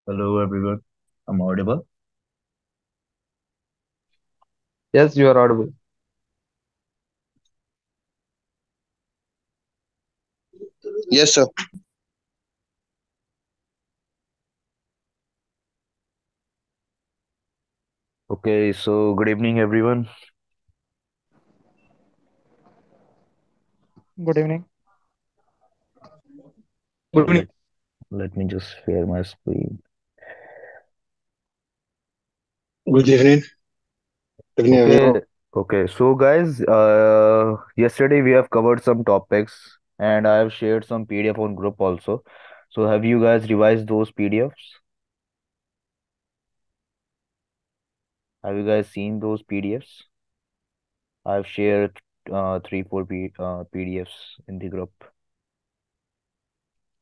Hello everyone. I'm audible. Yes, you are audible. Yes, sir. Okay, so good evening everyone. Good evening. Good evening. Let let me just share my screen. Good evening. Good evening, everyone. Okay, okay. So guys, yesterday we have covered some topics and I have shared some PDF on group also. So have you guys revised those PDFs? Have you guys seen those PDFs? I've shared three, four PDFs in the group,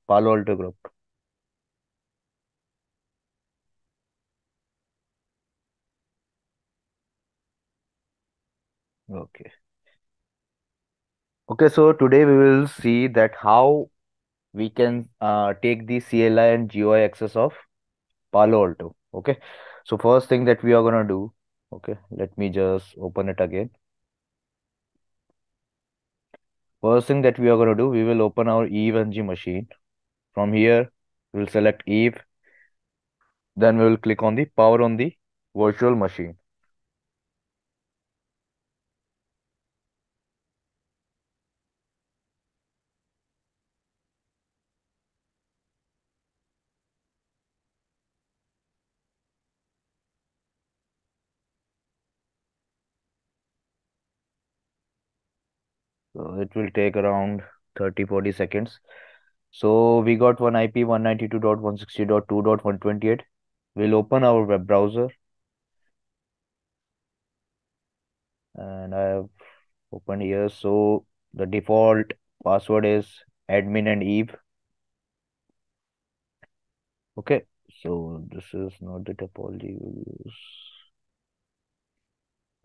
Palo Alto group. Okay. Okay, so today we will see that how we can take the CLI and GUI access of Palo Alto. Okay. So first thing that we are gonna do, okay, let me just open it again. First thing that we are gonna do, we will open our Eve NG machine. From here, we'll select Eve, then we will click on the power on the virtual machine. So it will take around 30-40 seconds. So we got one IP 192.160.2.128. We'll open our web browser and I have opened here. So the default password is admin and Eve. Okay, so this is not the topology we use.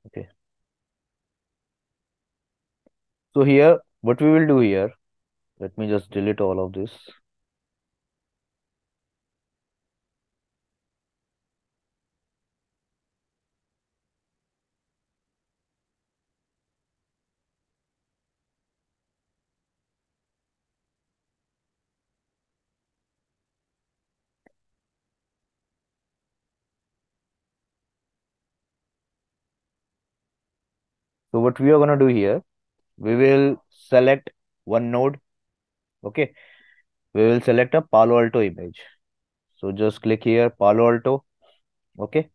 Okay, so here, what we will do here, let me just delete all of this. So what we are gonna do here, we will select one node. Okay, we will select a Palo Alto image. So just click here, Palo Alto. Okay,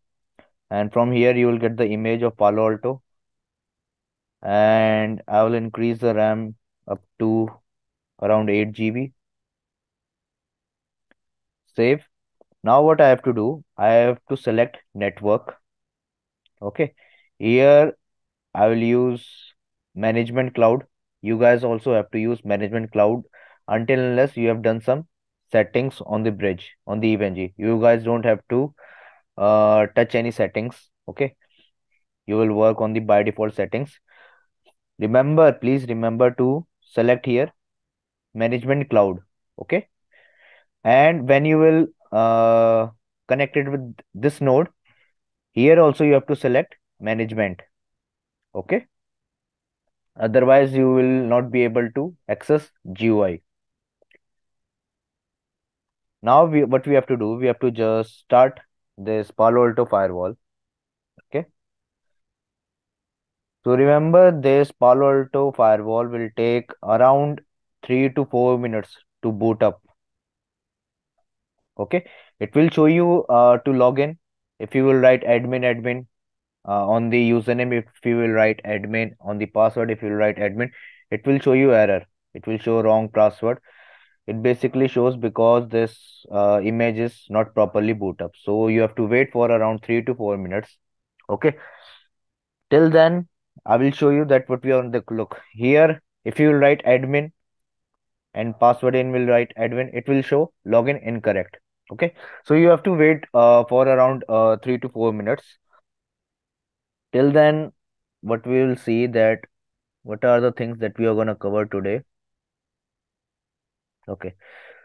and from here you will get the image of Palo Alto, and I will increase the RAM up to around 8 GB. Save. Now what I have to do, I have to select network. Okay, here I will use management cloud. You guys also have to use management cloud until unless you have done some settings on the bridge on the EVNG. You guys don't have to touch any settings. Okay, you will work on the by default settings. Remember, please remember to select here management cloud. Okay, and when you will connect it with this node, here also you have to select management. Okay, otherwise you will not be able to access GUI. Now what we have to do, we have to just start this Palo Alto firewall. Okay, so remember this Palo Alto firewall will take around 3 to 4 minutes to boot up. Okay, it will show you to log in. If you will write admin on the username, if you will write admin on the password, if you will write admin, it will show you error. It will show wrong password. It basically shows because this image is not properly boot up. So you have to wait for around 3 to 4 minutes. Okay. Till then, I will show you that what we are on the look here. If you will write admin and password in will write admin, it will show login incorrect. Okay. So you have to wait for around 3 to 4 minutes. Till then, what we will see that what are the things that we are going to cover today. Okay.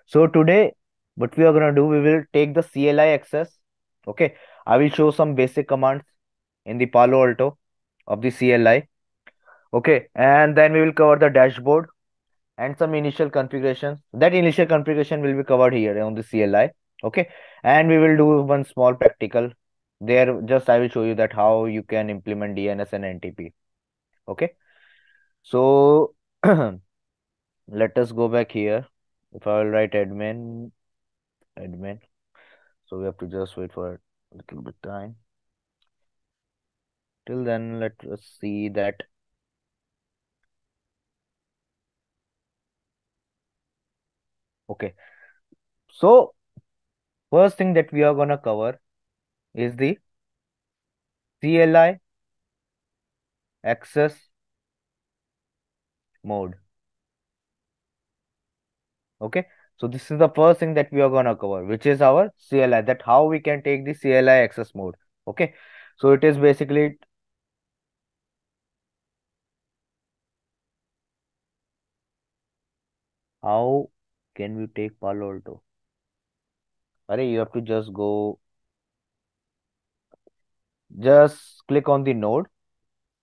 So today What we are gonna do, we will take the CLI access. Okay, I will show some basic commands in the Palo Alto of the CLI. Okay, and then we will cover the dashboard and some initial configurations. That initial configuration will be covered here on the CLI. Okay, and we will do one small practical. There, just I will show you that how you can implement DNS and NTP. Okay, so let us go back here. If I will write admin, so we have to just wait for a little bit time. Till then, let us see that. Okay, so first thing that we are gonna cover is the CLI access mode. Okay, so this is the first thing that we are gonna cover, which is our CLI, that how we can take the CLI access mode. Okay, so it is basically how can we take Palo Alto. Array, you have to just click on the node.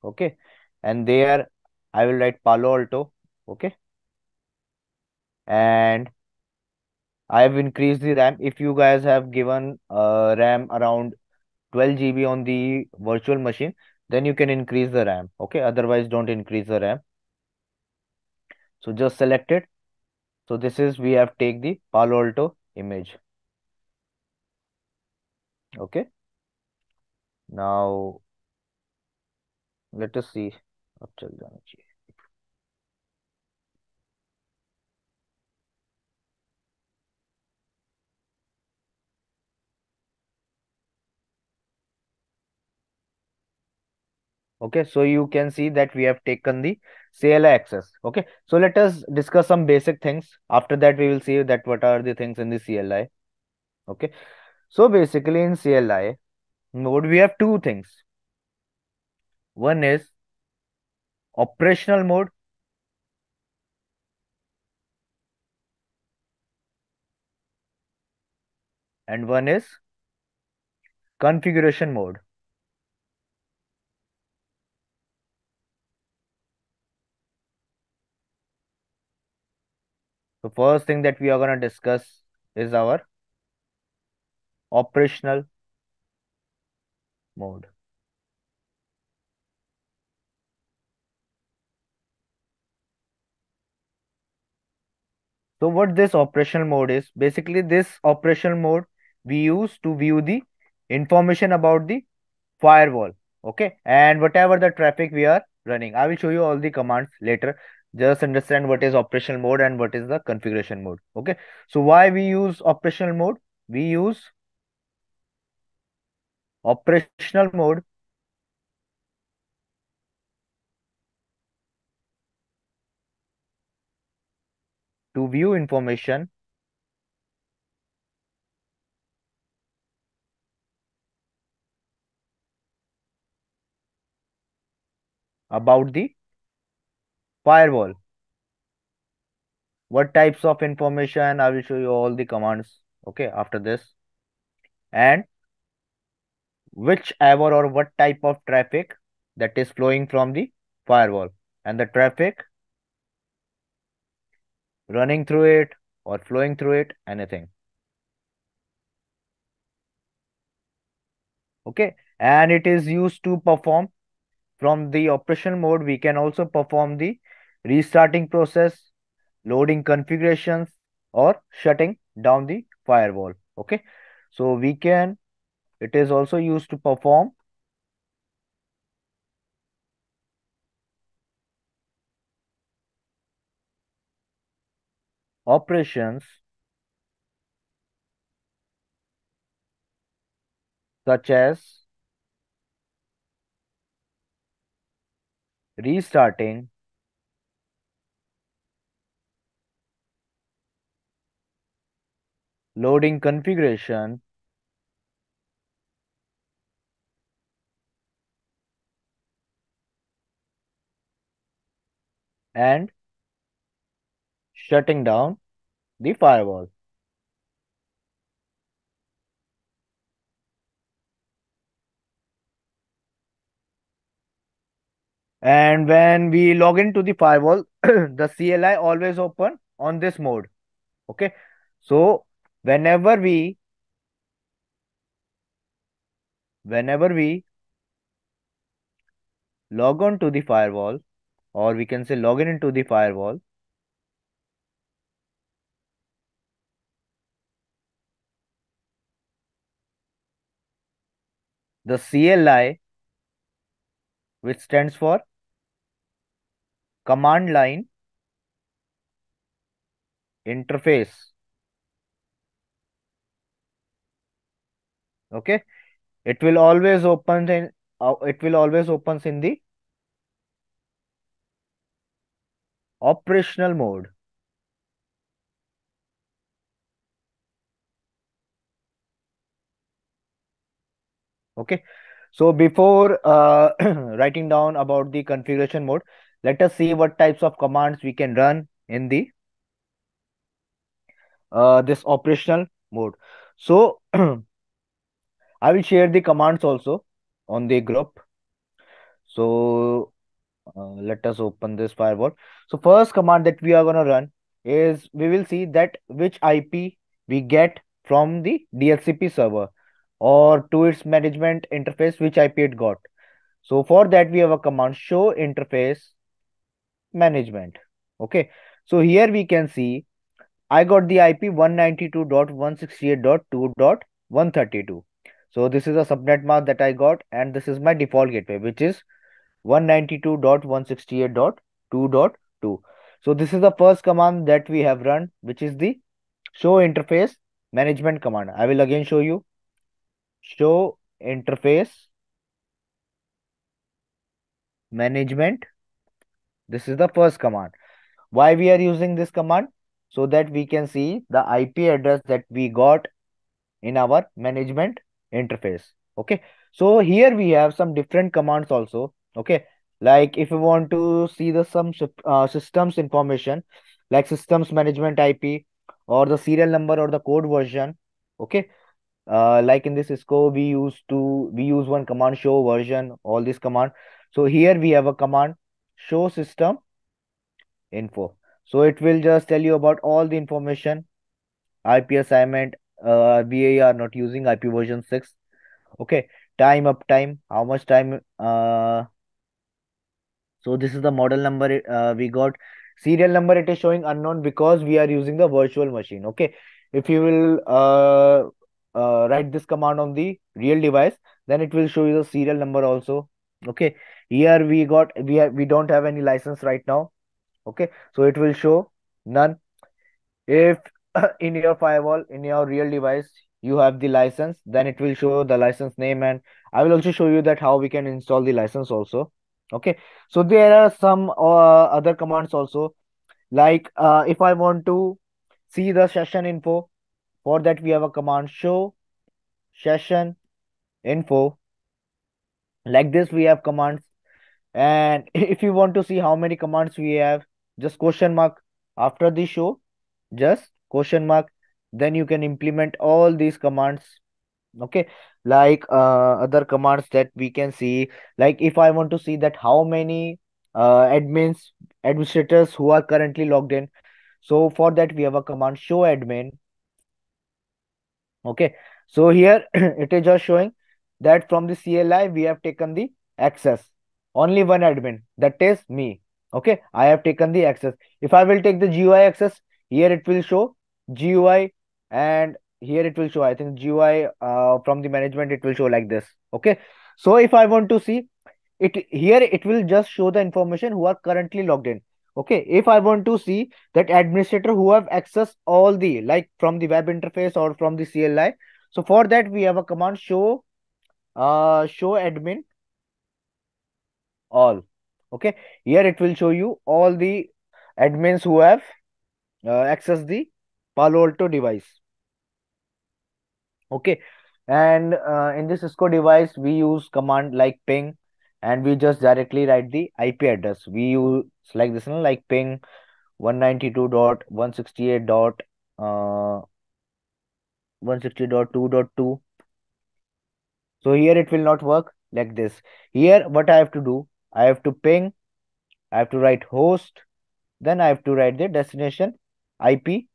Okay, and there I will write Palo Alto. Okay, and I have increased the RAM. If you guys have given RAM around 12 GB on the virtual machine, then you can increase the RAM. Okay, otherwise don't increase the RAM. So just select it. So this is, we have take the Palo Alto image. Okay, now let us see. अब चल जाना चाहिए. Okay, so you can see that we have taken the CLI access. Okay, so let us discuss some basic things. After that, we will see that what are the things in the CLI. Okay, so basically in CLI mode, we have two things. One is operational mode, and one is configuration mode. So first thing that we are going to discuss is our operational mode. So what this operational mode is, basically this operational mode we use to view the information about the firewall. Okay, and whatever the traffic we are running, I will show you all the commands later. Just understand what is operational mode and what is the configuration mode. Okay, so why we use operational mode? We use operational mode to view information about the firewall. What types of information? I will show you all the commands. Okay, after this, and whichever or what type of traffic that is flowing from the firewall, and the traffic running through it or flowing through it, anything. Okay, and it is used to perform from the operational mode. We can also perform the restarting process, loading configurations, or shutting down the firewall. Okay, so we can, it is also used to perform operations such as restarting, loading configuration, and shutting down the firewall. And when we log into the firewall, the CLI always open on this mode. Okay. So whenever we log on to the firewall, or we can say login into the firewall, the CLI, which stands for command line interface. Okay. It will always opens in the operational mode. Okay. So before writing down about the configuration mode, let us see what types of commands we can run in the this operational mode. So I will share the commands also on the group. So let us open this firewall. So first command that we are going to run is, we will see that which IP we get from the DHCP server, or to its management interface, which IP it got. So for that we have a command show interface management. Okay. So here we can see I got the IP 192.168.2.132. So this is a subnet mask that I got, and this is my default gateway, which is 192.168.2.2. So this is the first command that we have run, which is the show interface management command. I will again show you. Show interface management. This is the first command. Why we are using this command? So that we can see the IP address that we got in our management interface. Okay. So here we have some different commands also. Okay. Like if you want to see the systems information, like systems management IP, or the serial number, or the code version. Okay. Like in this Cisco, we use one command, show version, all this command. So here we have a command, show system info. So it will just tell you about all the information, IP assignment, VAR not using IP version 6. Okay, time uptime, how much time. So this is the model number we got. Serial number, it is showing unknown because we are using the virtual machine. Okay, if you will write this command on the real device, then it will show you the serial number also. Okay, here we don't have any license right now. Okay, so it will show none. If in your firewall, in your real device, you have the license, then it will show the license name, and I will also show you that how we can install the license also. Okay, so there are some other commands also, like if I want to see the session info, for that we have a command, show session info. Like this we have commands, and if you want to see how many commands we have, just question mark after the show, just question mark, then you can implement all these commands. Okay, like other commands that we can see, like if I want to see that how many administrators who are currently logged in, so for that we have a command, show admin. Okay, so here it is just showing that from the CLI we have taken the access. Only one admin, that is me. Okay, I have taken the access. If I will take the GUI access, here it will show GUI, and here it will show, I think, GUI from the management, it will show like this. Okay, so if I want to see it, here it will just show the information who are currently logged in. Okay, if I want to see that administrator who have access all the, like from the web interface or from the CLI, so for that we have a command, show admin all. Okay, here it will show you all the admins who have access the PaloAlto device. Okay, and in this Cisco device we use command like ping, and we just directly write the IP address. We use like this, like ping 192.168. Uh, 160.2.2. So here it will not work like this. Here what I have to do, I have to ping, I have to write host, then I have to write the destination IP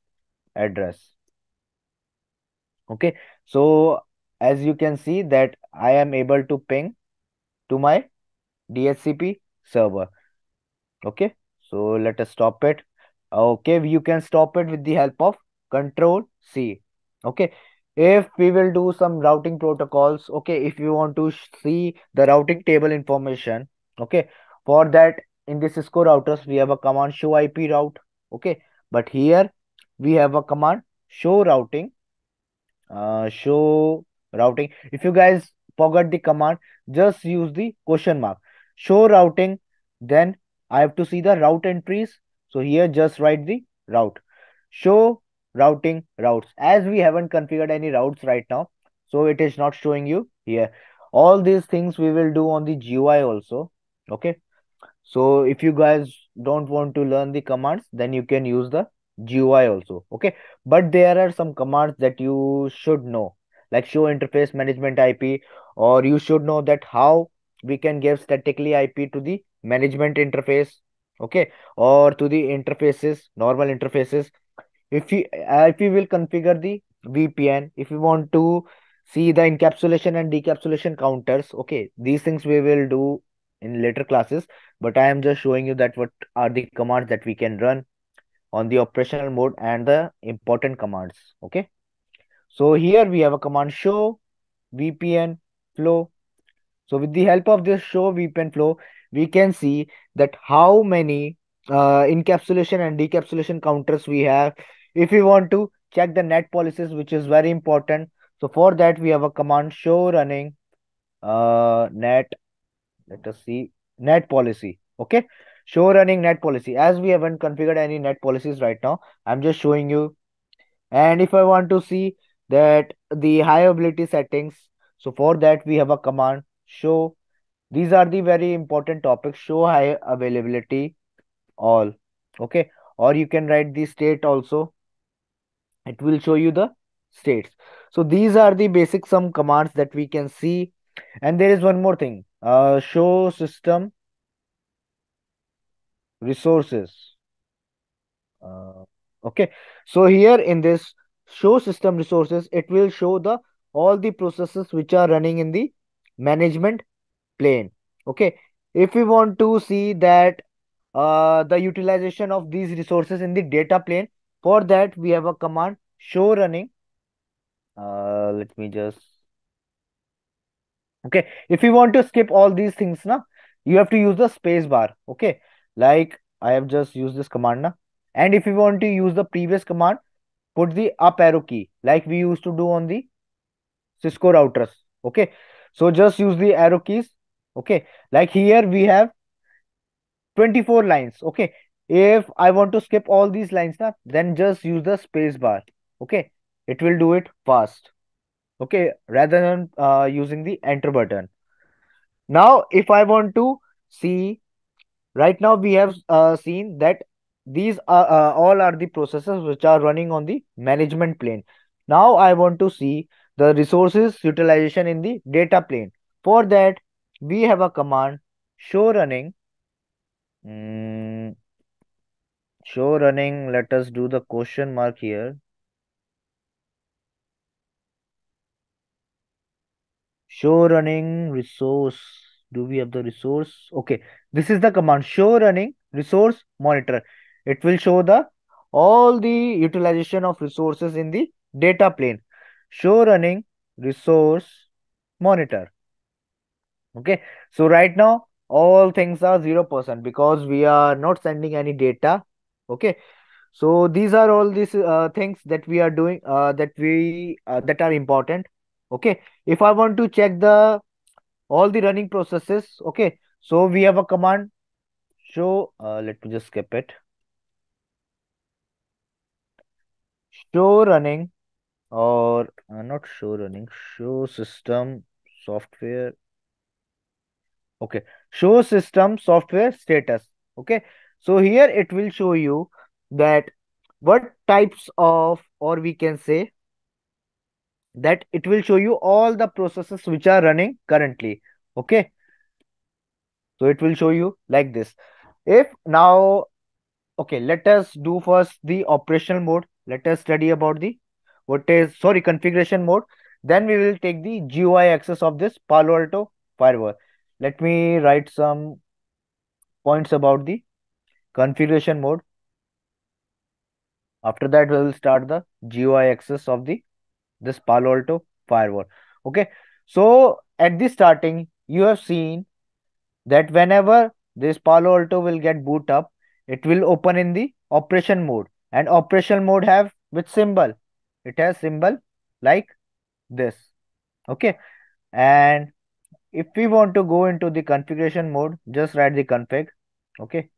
address. Okay, so as you can see that I am able to ping to my DHCP server. Okay, so let us stop it. Okay, you can stop it with the help of Control C. Okay, if we will do some routing protocols, okay, if you want to see the routing table information, okay, for that in the Cisco routers we have a command show IP route. Okay, but here we have a command show routing, show routing. If you guys forgot the command, just use the question mark show routing, then I have to see the route entries. So here just write the route, show routing routes. As we haven't configured any routes right now, so it is not showing you here. All these things we will do on the GUI also. Okay, so if you guys don't want to learn the commands, then you can use the GUI also. Okay. But there are some commands that you should know, like show interface management IP, or you should know that how we can give statically IP to the management interface. Okay. Or to the interfaces, normal interfaces. If you will configure the VPN, if you want to see the encapsulation and decapsulation counters, okay, these things we will do in later classes, but I am just showing you that what are the commands that we can run on the operational mode and the important commands. Okay, so here we have a command show VPN flow. So with the help of this show VPN flow, we can see that how many encapsulation and decapsulation counters we have. If we want to check the net policies, which is very important, so for that we have a command show running net. Let us see net policy. Okay, show running net policy. As we haven't configured any net policies right now, I'm just showing you. And if I want to see that the high availability settings, so for that we have a command show. These are the very important topics. Show high availability all. Okay, or you can write the state also. It will show you the states. So these are the basic some commands that we can see. And there is one more thing, show system resources. uh, okay, so here in this show system resources, it will show the all the processes which are running in the management plane. Okay, if we want to see that the utilization of these resources in the data plane, for that we have a command show running. Let me just, okay, if you want to skip all these things now, you have to use the space bar. Okay, like I have just used this command now. And if you want to use the previous command, put the up arrow key like we used to do on the Cisco routers. Okay, so just use the arrow keys. Okay, like here we have 24 lines. Okay, if I want to skip all these lines now, then just use the space bar. Okay, it will do it fast. Okay, rather than using the enter button. Now if I want to see, right now we have seen that these are all are the processes which are running on the management plane. Now I want to see the resources utilization in the data plane. For that we have a command show running. mm, Show running, let us do the question mark here. Show running resource. Do we have the resource? Okay, this is the command show running resource monitor. It will show the all the utilization of resources in the data plane. Show running resource monitor. Okay, so right now all things are 0% because we are not sending any data. Okay, so these are all these things that we are doing, that are important. Okay, if I want to check the all the running processes, okay, so we have a command show, let me just skip it, show running, or not show running, show system software. Okay, show system software status. Okay, so here it will show you that what types of, or we can say that it will show you all the processes which are running currently. Okay, So it will show you like this. If now, okay, let us do first the operational mode. Let us study about the configuration mode. Then we will take the GUI access of this Palo Alto firewall. Let me write some points about the configuration mode. After that, we will start the GUI access of the this Palo Alto firewall. Okay. So at the starting, you have seen that whenever this Palo Alto will get boot up, it will open in the operation mode, and operation mode have which symbol? It has symbol like this. Okay. And if we want to go into the configuration mode, just write the config. Okay.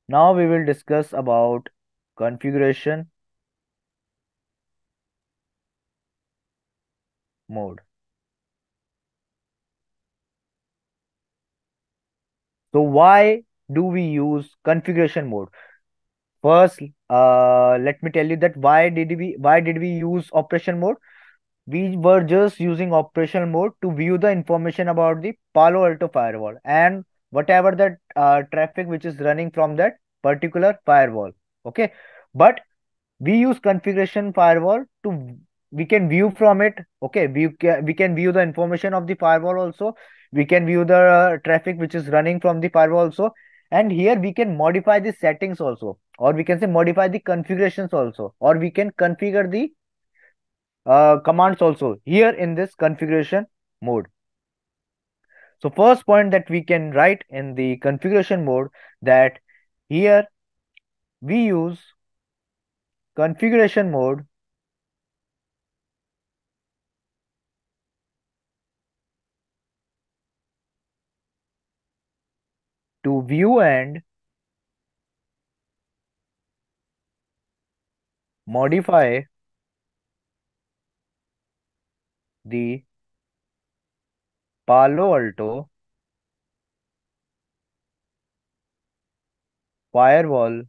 Now we will discuss about configuration mode. So why do we use configuration mode? First, let me tell you that why did we use operation mode? We were just using operation mode to view the information about the Palo Alto firewall and whatever that traffic which is running from that particular firewall. Okay, but we use configuration firewall to we can view from it. Okay, we can view the information of the firewall also. We can view the traffic which is running from the firewall also, and here we can modify the settings also, or we can say modify the configurations also, or we can configure the commands also here in this configuration mode. So first point that we can write in the configuration mode, that here we use configuration mode to view and modify the Palo Alto firewall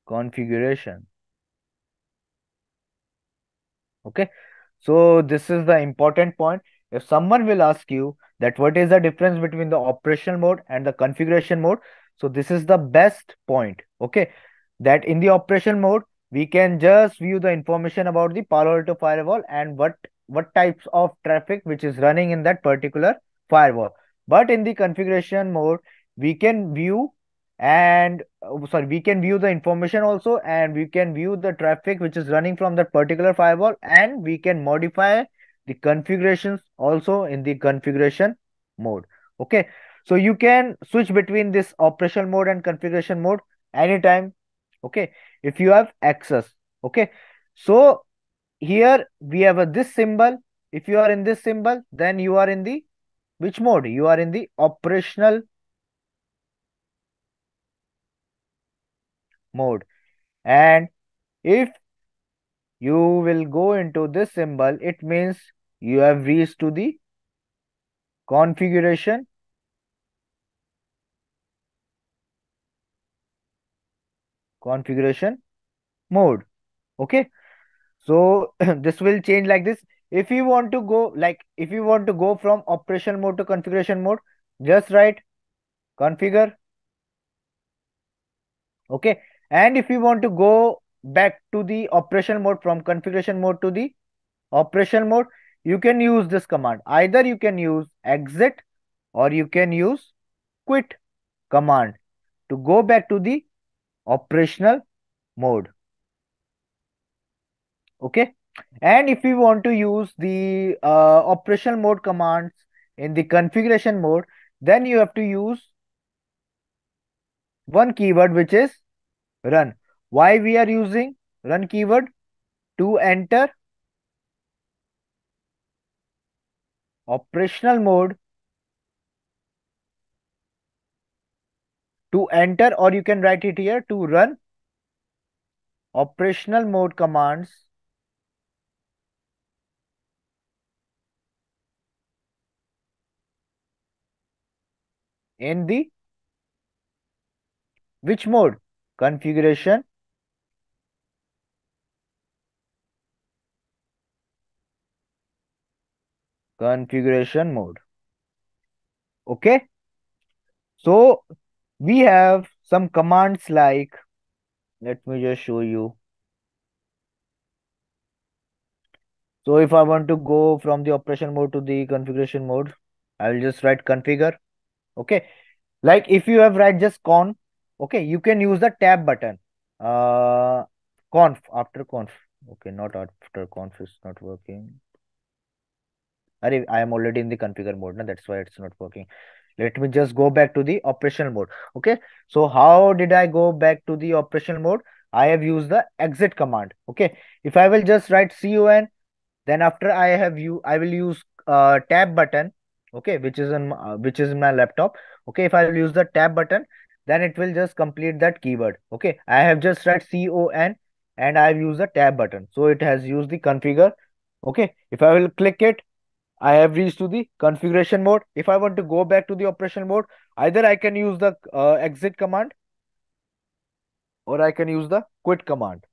configuration. Okay, so this is the important point. If someone will ask you that what is the difference between the operational mode and the configuration mode, so this is the best point. Okay, that in the operation mode we can just view the information about the Palo Alto firewall and what types of traffic which is running in that particular firewall. But in the configuration mode, we can view and we can view the information also, and we can view the traffic which is running from that particular firewall, and we can modify the configurations also in the configuration mode. Okay, so you can switch between this operational mode and configuration mode anytime. Okay, if you have access. Okay, so here we have this symbol. If you are in this symbol, then you are in the which mode? You are in the operational mode. And if you will go into this symbol, it means you have reached to the configuration configuration mode. Okay, so this will change like this. If you want to go from operation mode to configuration mode, just write configure. Okay, and if you want to go back to the operation mode from configuration mode to the operation mode, you can use this command. Either you can use exit or you can use quit command to go back to the operational mode. Okay, and if we want to use the operational mode commands in the configuration mode, then you have to use one keyword, which is run. Why we are using run keyword? To enter operational mode, to enter, or you can write it here, to run operational mode commands in the which mode? Configuration configuration mode. Okay, so we have some commands like, let me just show you. So if I want to go from the operation mode to the configuration mode, I will just write configure. Okay, like if you have write just conf, okay, you can use the tab button. uh Conf after conf. Okay, not after conf is not working. I am already in the configure mode, na, that's why it's not working. Let me just go back to the operational mode. Okay, so how did I go back to the operational mode? I have used the exit command. Okay, if I will just write con, then after I will use tab button. Okay, which is in my laptop. Okay, if I will use the tab button, then it will just complete that keyword. Okay, I have just write con and I have used the tab button, so it has used the configure. Okay, if I will click it, I have reached to the configuration mode. If I want to go back to the operation mode, either I can use the exit command or I can use the quit command.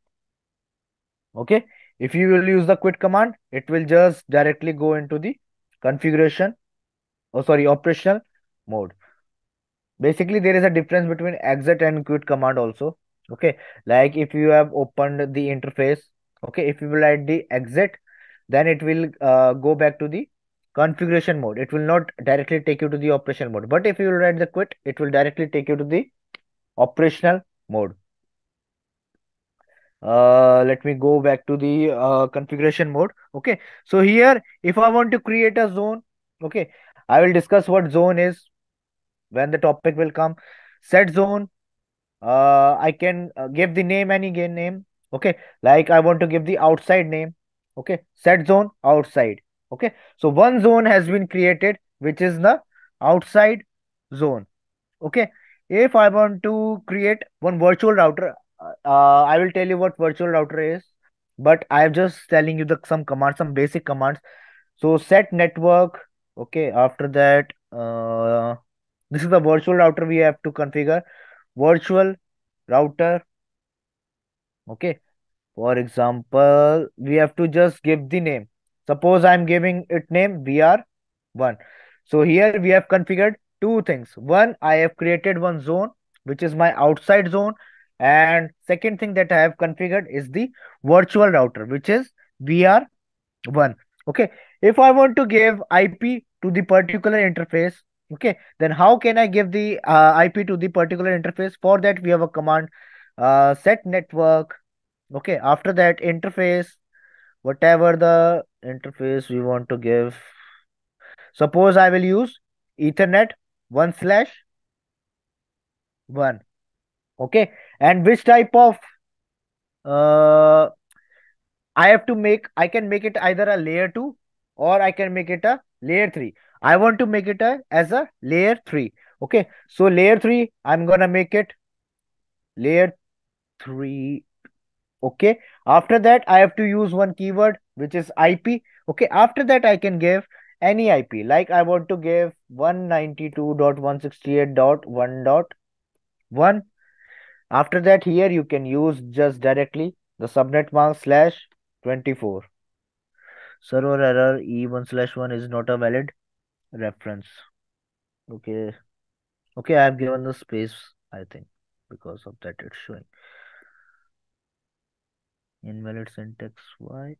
Okay, if you will use the quit command, it will just directly go into the configuration, oh sorry, operational mode. Basically, there is a difference between exit and quit command also. Okay, like if you have opened the interface, okay, if you will write the exit, then it will go back to the configuration mode. It will not directly take you to the operational mode. But if you will write the quit, it will directly take you to the operational mode. Let me go back to the configuration mode. Okay, so here if I want to create a zone, okay, I will discuss what zone is when the topic will come. Set zone, I can give the name, any name. Okay, like I want to give the outside name. Okay, set zone outside. Okay, so one zone has been created, which is the outside zone. Okay, if I want to create one virtual router, I will tell you what virtual router is, but I am just telling you the some commands, some basic commands. So set network. Okay, after that, this is the virtual router we have to configure. Virtual router. Okay, for example, we have to just give the name. Suppose I'm giving it name VR1. So here we have configured two things. One, I have created one zone, which is my outside zone. And second thing that I have configured is the virtual router, which is VR1. Okay, if I want to give IP to the particular interface, okay, then how can I give the IP to the particular interface? For that, we have a command, set network. Okay, after that, interface, whatever the interface we want to give. Suppose I will use Ethernet 1/1. Okay, and which type of uh I can make it either a layer 2 or I can make it a layer 3. I want to make it as a layer 3. Okay, so layer 3, I'm gonna make it layer 3. Okay, after that I have to use one keyword, which is IP. Okay, after that I can give any IP, like I want to give 192.168.1.1. After that, here you can use just directly the subnet mark /24. Server error E1/1 is not a valid reference. Okay, okay, I have given the space, I think, because of that it's showing invalid syntax. Why?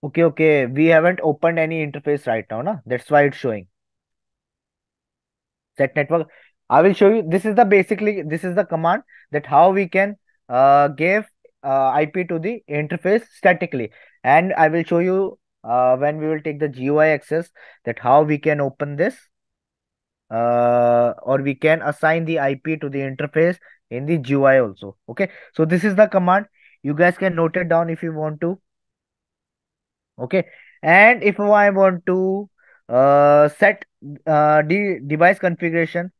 Okay, okay. We haven't opened any interface right now, na? That's why it's showing. Set network. I will show you. This is the command that how we can give IP to the interface statically. And I will show you when we will take the GUI access, that how we can open this or we can assign the IP to the interface in the GUI also. Okay. So this is the command. You guys can note it down if you want to. Okay, and if I want to set the device configuration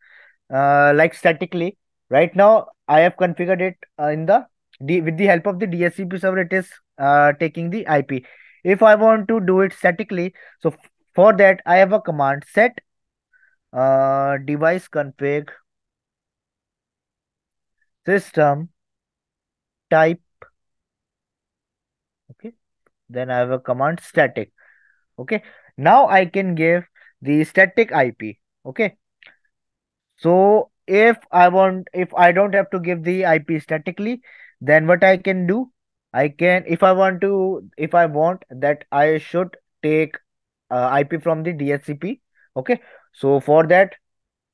like statically, right now I have configured it in the with the help of the DHCP server. It is taking the IP. If I want to do it statically, so for that I have a command, set device config system type then I have a command static. Okay, now I can give the static IP. Okay, so if I don't have to give the IP statically, then what I can do, I can, if I want that I should take IP from the DHCP. Okay, so for that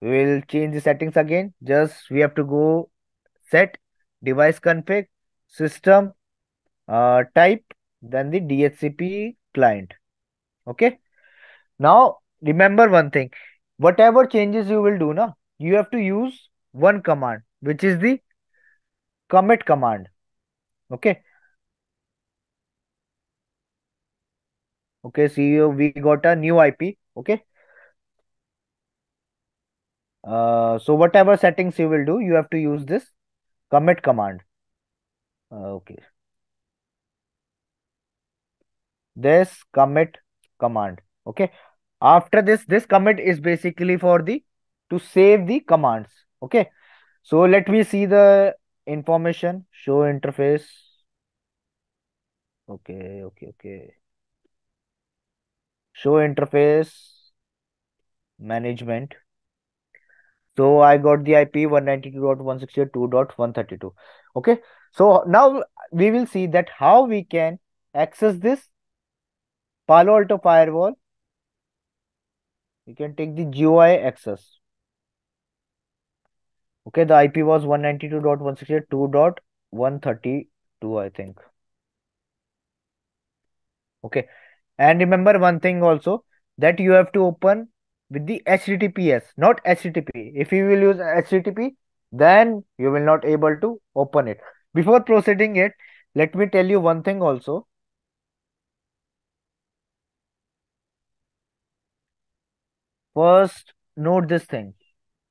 we'll change the settings again. Just we have to go set device config system type, then the DHCP client. Okay, now remember one thing, whatever changes you will do now, you have to use one command, which is the commit command. Okay, okay, see we got a new IP. Okay, so whatever settings you will do, you have to use this commit command. Okay, this commit command. Okay, after this commit is basically for the to save the commands. Okay, so let me see the information, show interface. Okay, show interface management. So I got the IP 192.168.2.132. Okay, so now we will see that how we can access this Palo Alto firewall. We can take the GUI access. Okay, the IP was 192.168.2.132, I think. Okay, and remember one thing also, that you have to open with the HTTPS, not HTTP. If you will use HTTP, then you will not able to open it. Before proceeding it, let me tell you one thing also. First, note this thing.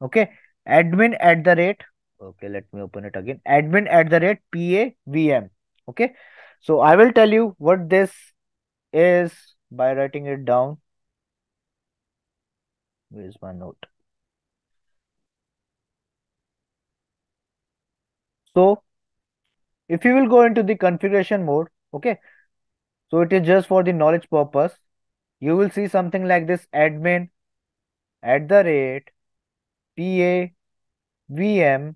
Okay, admin at the rate. Okay, let me open it again. Admin at the rate PAVM. Okay, so I will tell you what this is by writing it down. Where's my note? So if you will go into the configuration mode, okay, so it is just for the knowledge purpose. You will see something like this: admin at the rate PAVM.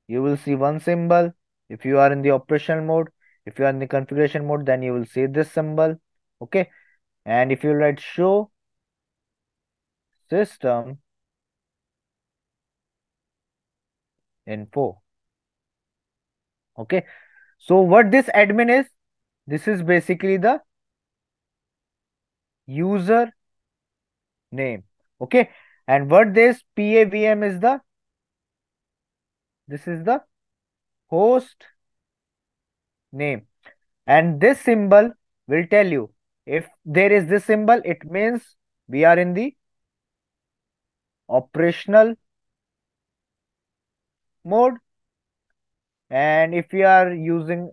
You will see one symbol. If you are in the operational mode, if you are in the configuration mode, then you will see this symbol. Okay, and if you write show system info. Okay, so what this admin is, this is basically the user name. Okay, and what this PAVM is, this is the host name, and this symbol will tell you, if there is this symbol, it means we are in the operational mode, and if we are in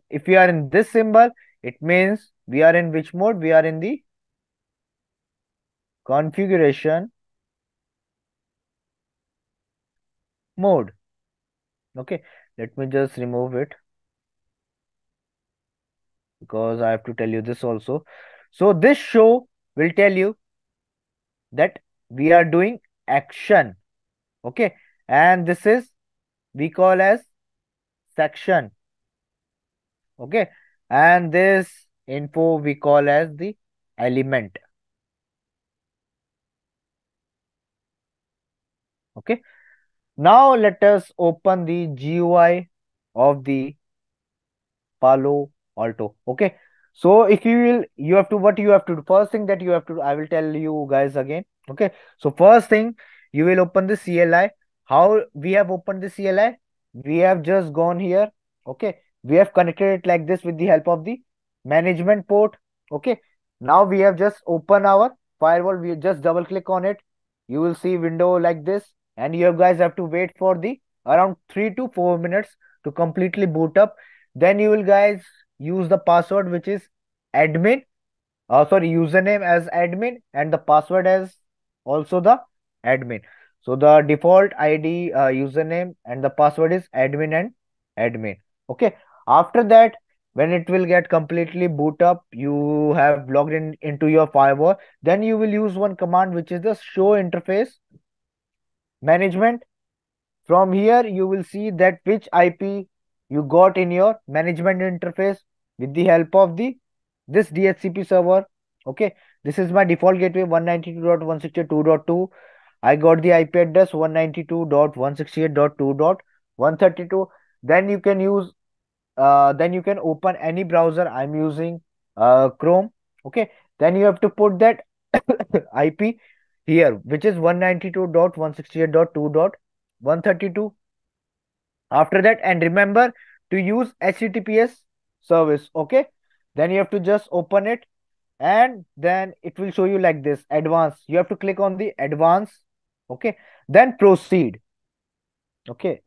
this symbol, it means we are in which mode? We are in the configuration mode. Okay, let me just remove it because I have to tell you this also. So this show will tell you that we are doing action. Okay, and this is we call as section. Okay, and this info we call as the element. Okay, now let us open the GUI of the Palo Alto. Okay. So if you will, you have to, what you have to do, first thing that you have to do, I will tell you guys again. Okay. So first thing, you will open the CLI. How we have opened the CLI? We have just gone here. Okay. We have connected it like this with the help of the management port. Okay. Now we have just opened our firewall. We just double click on it. You will see window like this, and you guys have to wait for the around 3 to 4 minutes to completely boot up. Then you will guys use the password, which is admin, sorry, username as admin and the password as also the admin. So the default ID, username and the password is admin and admin. Okay. After that, When it will get completely boot up, you have logged in into your firewall, then you will use one command, which is the show interface management. From here, you will see that which IP you got in your management interface with the help of the this DHCP server. Okay, this is my default gateway 192.168.2.2. I got the IP address 192.168.2.132. Then you can use then you can open any browser. I'm using Chrome. Okay, then you have to put that IP here, which is 192.168.2.132. After that, and remember to use HTTPS service. Okay, then you have to just open it, and then it will show you like this advanced. You have to click on the advanced. Okay, then proceed. Okay,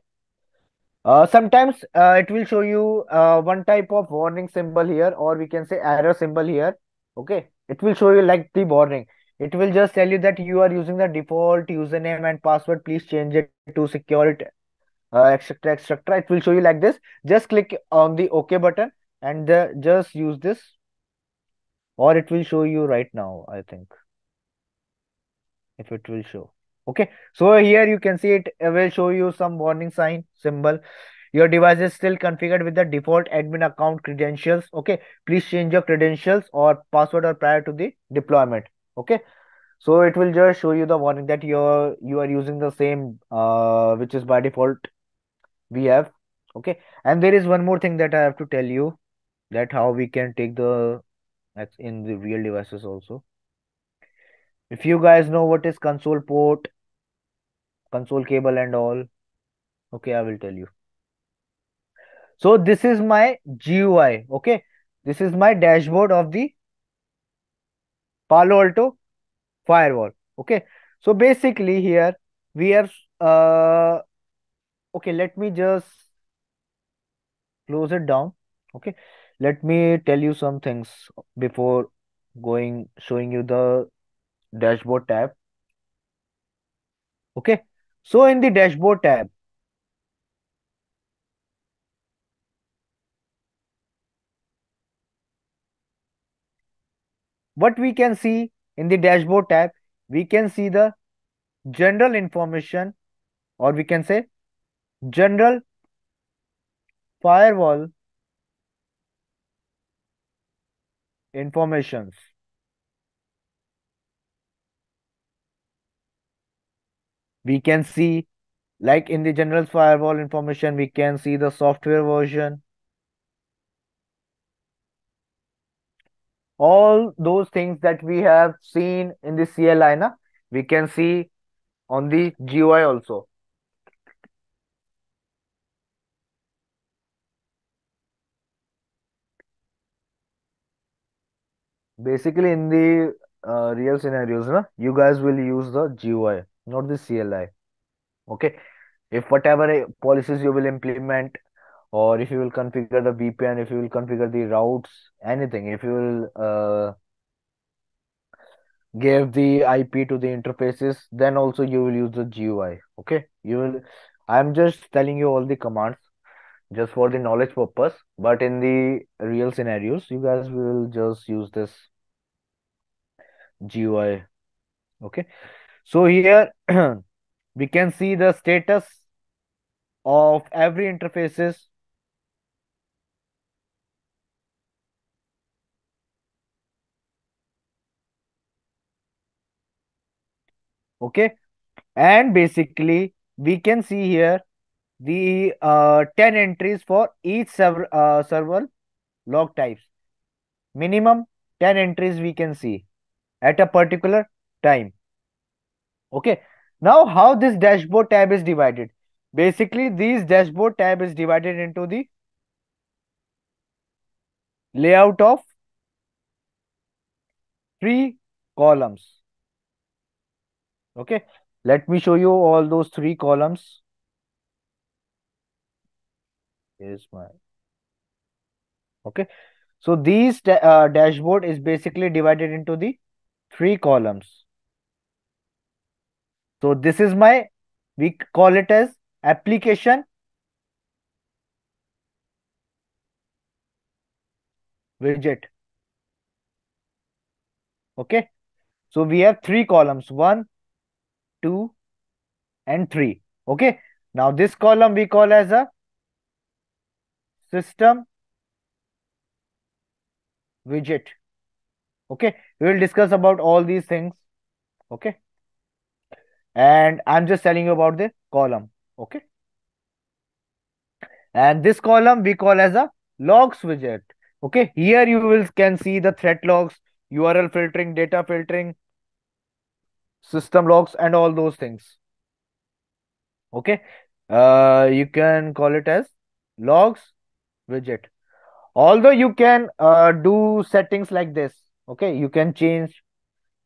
sometimes it will show you one type of warning symbol here, or we can say error symbol here. Okay, it will show you like the warning. It will just tell you that you are using the default username and password. Please change it to security, etc., etc. It will show you like this. Just click on the OK button and just use this, or it will show you right now, I think, if it will show. Okay, so here you can see it will show you some warning sign symbol. Your device is still configured with the default admin account credentials. Okay, please change your credentials or password or prior to the deployment. Okay, so it will just show you the warning that you are using the same which is by default we have. Okay, and there is one more thing that I have to tell you, that how we can take the that's in the real devices also. If you guys know what is console port, console cable and all, okay, I will tell you. So this is my GUI. Okay, this is my dashboard of the Palo Alto firewall. Okay, so basically here we have okay, let me just close it down. Okay, let me tell you some things before going showing you the dashboard tab. Okay, so in the dashboard tab, what we can see in the dashboard tab, we can see the general information, or we can say general firewall informations. We can see, like in the general firewall information, we can see the software version, all those things that we have seen in the CLI, na, we can see on the GUI also. Basically, in the real scenarios, na, you guys will use the GUI, not the CLI. Okay, if whatever policies you will implement, or if you will configure the VPN, if you will configure the routes, anything, if you will give the IP to the interfaces, then also you will use the GUI. Okay, you will. I'm just telling you all the commands just for the knowledge purpose, but in the real scenarios, you guys will just use this GUI. Okay, so here we can see the status of every interfaces. Okay, and basically we can see here the 10 entries for each server log types. Minimum 10 entries we can see at a particular time. Okay, now how this dashboard tab is divided? Basically, this dashboard tab is divided into the layout of 3 columns. Okay, let me show you all those 3 columns. Here's my okay. So these dashboard is basically divided into the 3 columns. So this is my, we call it as application widget. Okay. So we have three columns, 1, 2, and 3. Okay. Now this column we call as a system widget. Okay. We will discuss about all these things. Okay. And I'm just telling you about the column. Okay. And this column we call as a logs widget. Okay. Here you will can see the thread logs, URL filtering, data filtering, system logs, and all those things. Okay. You can call it as logs widget. Although you can do settings like this. Okay. You can change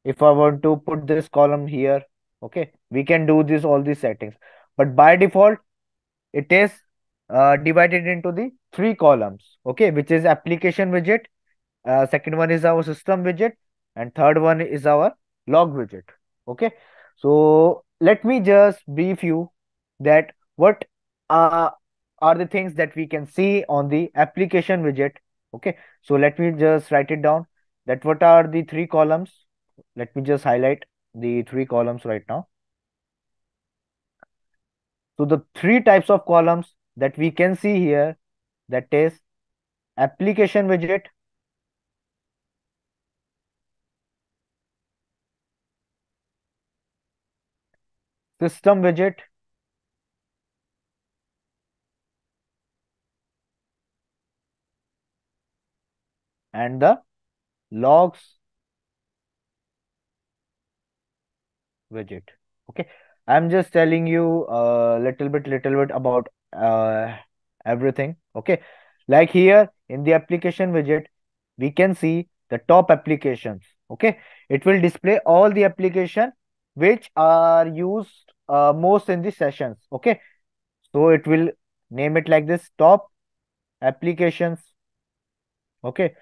if I want to put this column here. Okay. We can do this all these settings. But by default, it is divided into the three columns. Okay. Which is application widget. Second one is our system widget, and third one is our log widget. Okay. So let me just brief you that what uh, are the things that we can see on the application widget. Okay. So let me just write it down, that what are the three columns. Let me just highlight the three columns right now. So the three types of columns that we can see here, that is application widget, system widget, and the logs widget. Okay. I'm just telling you a little bit about everything. Okay. Like here in the application widget, we can see the top applications. Okay. It will display all the application which are used most in the sessions. Okay. So it will name it like this, top applications. Okay.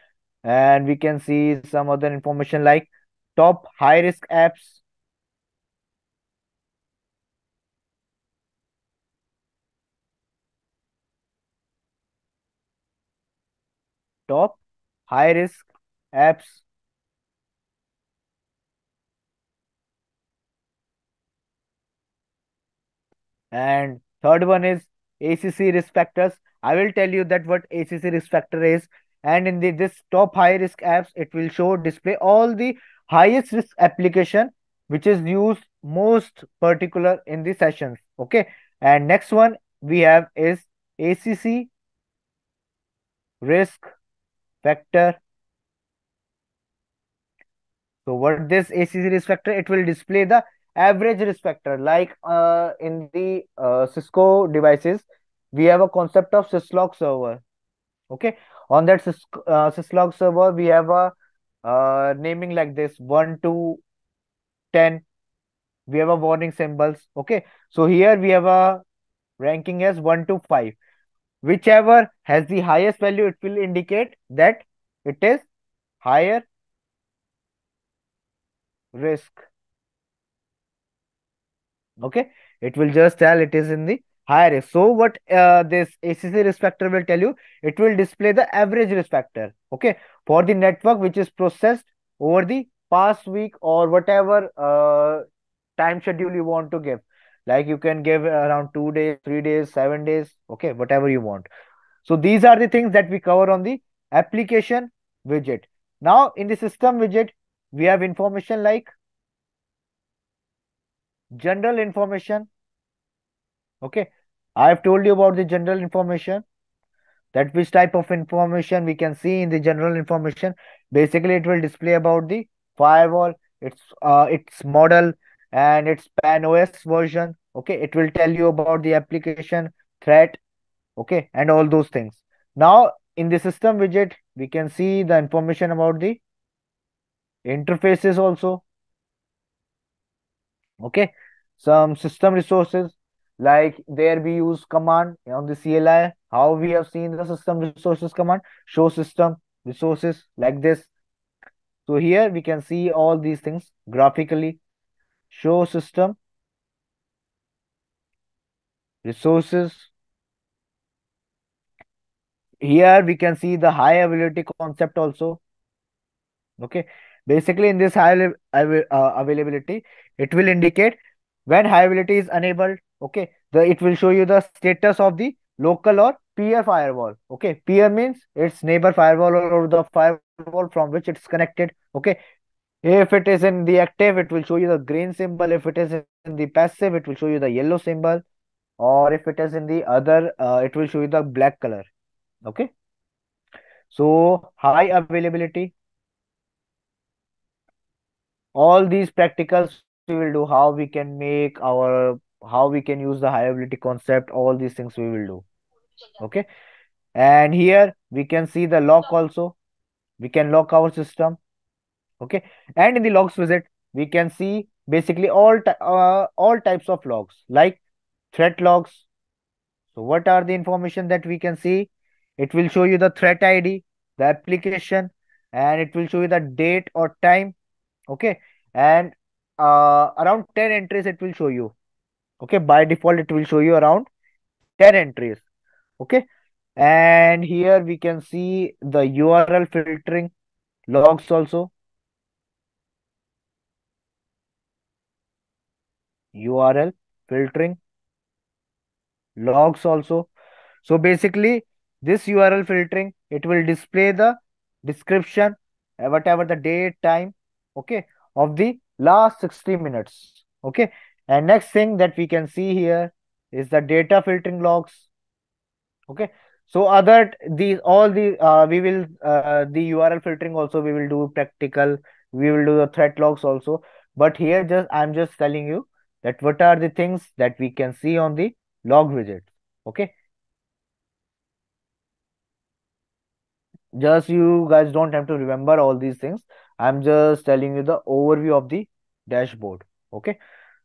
And we can see some other information like top high risk apps, top high risk apps, and third one is ACC risk factors. I will tell you that what ACC risk factor is. And in this top high risk apps, it will show display all the highest risk application which is used most particular in the sessions. Okay. And next one we have is ACC risk factor. So what this ACC risk factor, it will display the average risk factor. Like in the Cisco devices, we have a concept of syslog server. Okay, on that syslog server, we have a naming like this 1 to 10. We have a warning symbols. Okay, so here we have a ranking as 1 to 5. Whichever has the highest value, it will indicate that it is higher risk. Okay, it will just tell it is in the high risk. So what this ACC risk factor will tell you, it will display the average risk factor. Okay, for the network which is processed over the past week or whatever time schedule you want to give. Like you can give around 2 days, 3 days, 7 days. Okay, whatever you want. So these are the things that we cover on the application widget. Now in the system widget, we have information like general information. Okay, I have told you about the general information, that which type of information we can see in the general information. Basically, it will display about the firewall, its model, and its PAN OS version. Okay, it will tell you about the application threat. Okay, and all those things. Now, in the system widget, we can see the information about the interfaces also. Okay, some system resources, like there we use command on the CLI. How we have seen the system resources command, show system resources like this. So here we can see all these things graphically. Show system resources, Here we can see the high availability concept also. Okay, basically in this availability, it will indicate when high availability is enabled. Okay, it will show you the status of the local or peer firewall. Okay, peer means its neighbor firewall or the firewall from which it's connected. Okay, if it is in the active, it will show you the green symbol. If it is in the passive, it will show you the yellow symbol. Or if it is in the other, it will show you the black color. Okay, so high availability, all these practicals we will do, how we can make our, how we can use the high availability concept, all these things we will do. Okay, and here we can see the lock also. We can lock our system. Okay, and in the logs visit we can see basically all types of logs like threat logs. So what are the information that we can see? It will show you the threat ID, the application, and it will show you the date or time. Okay, and around 10 entries it will show you. Okay, by default it will show you around 10 entries. Okay, and here we can see the URL filtering logs also. URL filtering logs also. So basically, this URL filtering, it will display the description, whatever the date, time, okay, of the last 60 minutes. Okay. And next thing that we can see here is the data filtering logs. Okay. So other these all the we will the URL filtering also we will do practical. We will do the threat logs also. But here just I'm just telling you that what are the things that we can see on the log widget. Okay. Just you guys don't have to remember all these things. I'm just telling you the overview of the dashboard. Okay,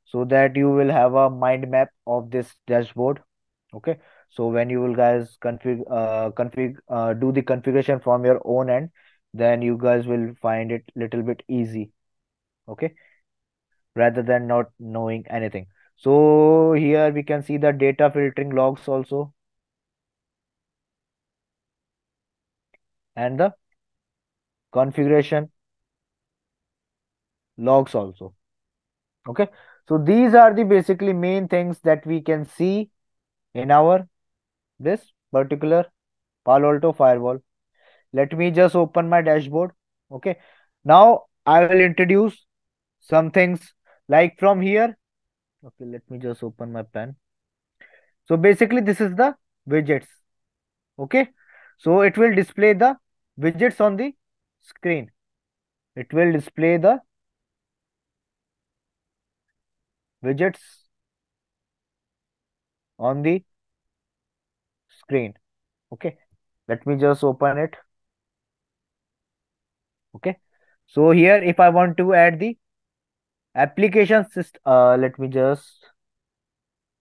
so that you will have a mind map of this dashboard. Okay, so when you will guys do the configuration from your own end, then you guys will find it little bit easy. Okay, rather than not knowing anything. So here we can see the data filtering logs also, and the configuration logs also. Okay, so these are the basically main things that we can see in our this particular Palo Alto firewall. Let me just open my dashboard. Okay, now I will introduce some things like from here. Okay, let me just open my pen. So basically this is the widgets. Okay, so it will display the widgets on the screen. It will display the widgets on the screen. Okay, let me just open it. Okay, so here if I want to add the application system, let me just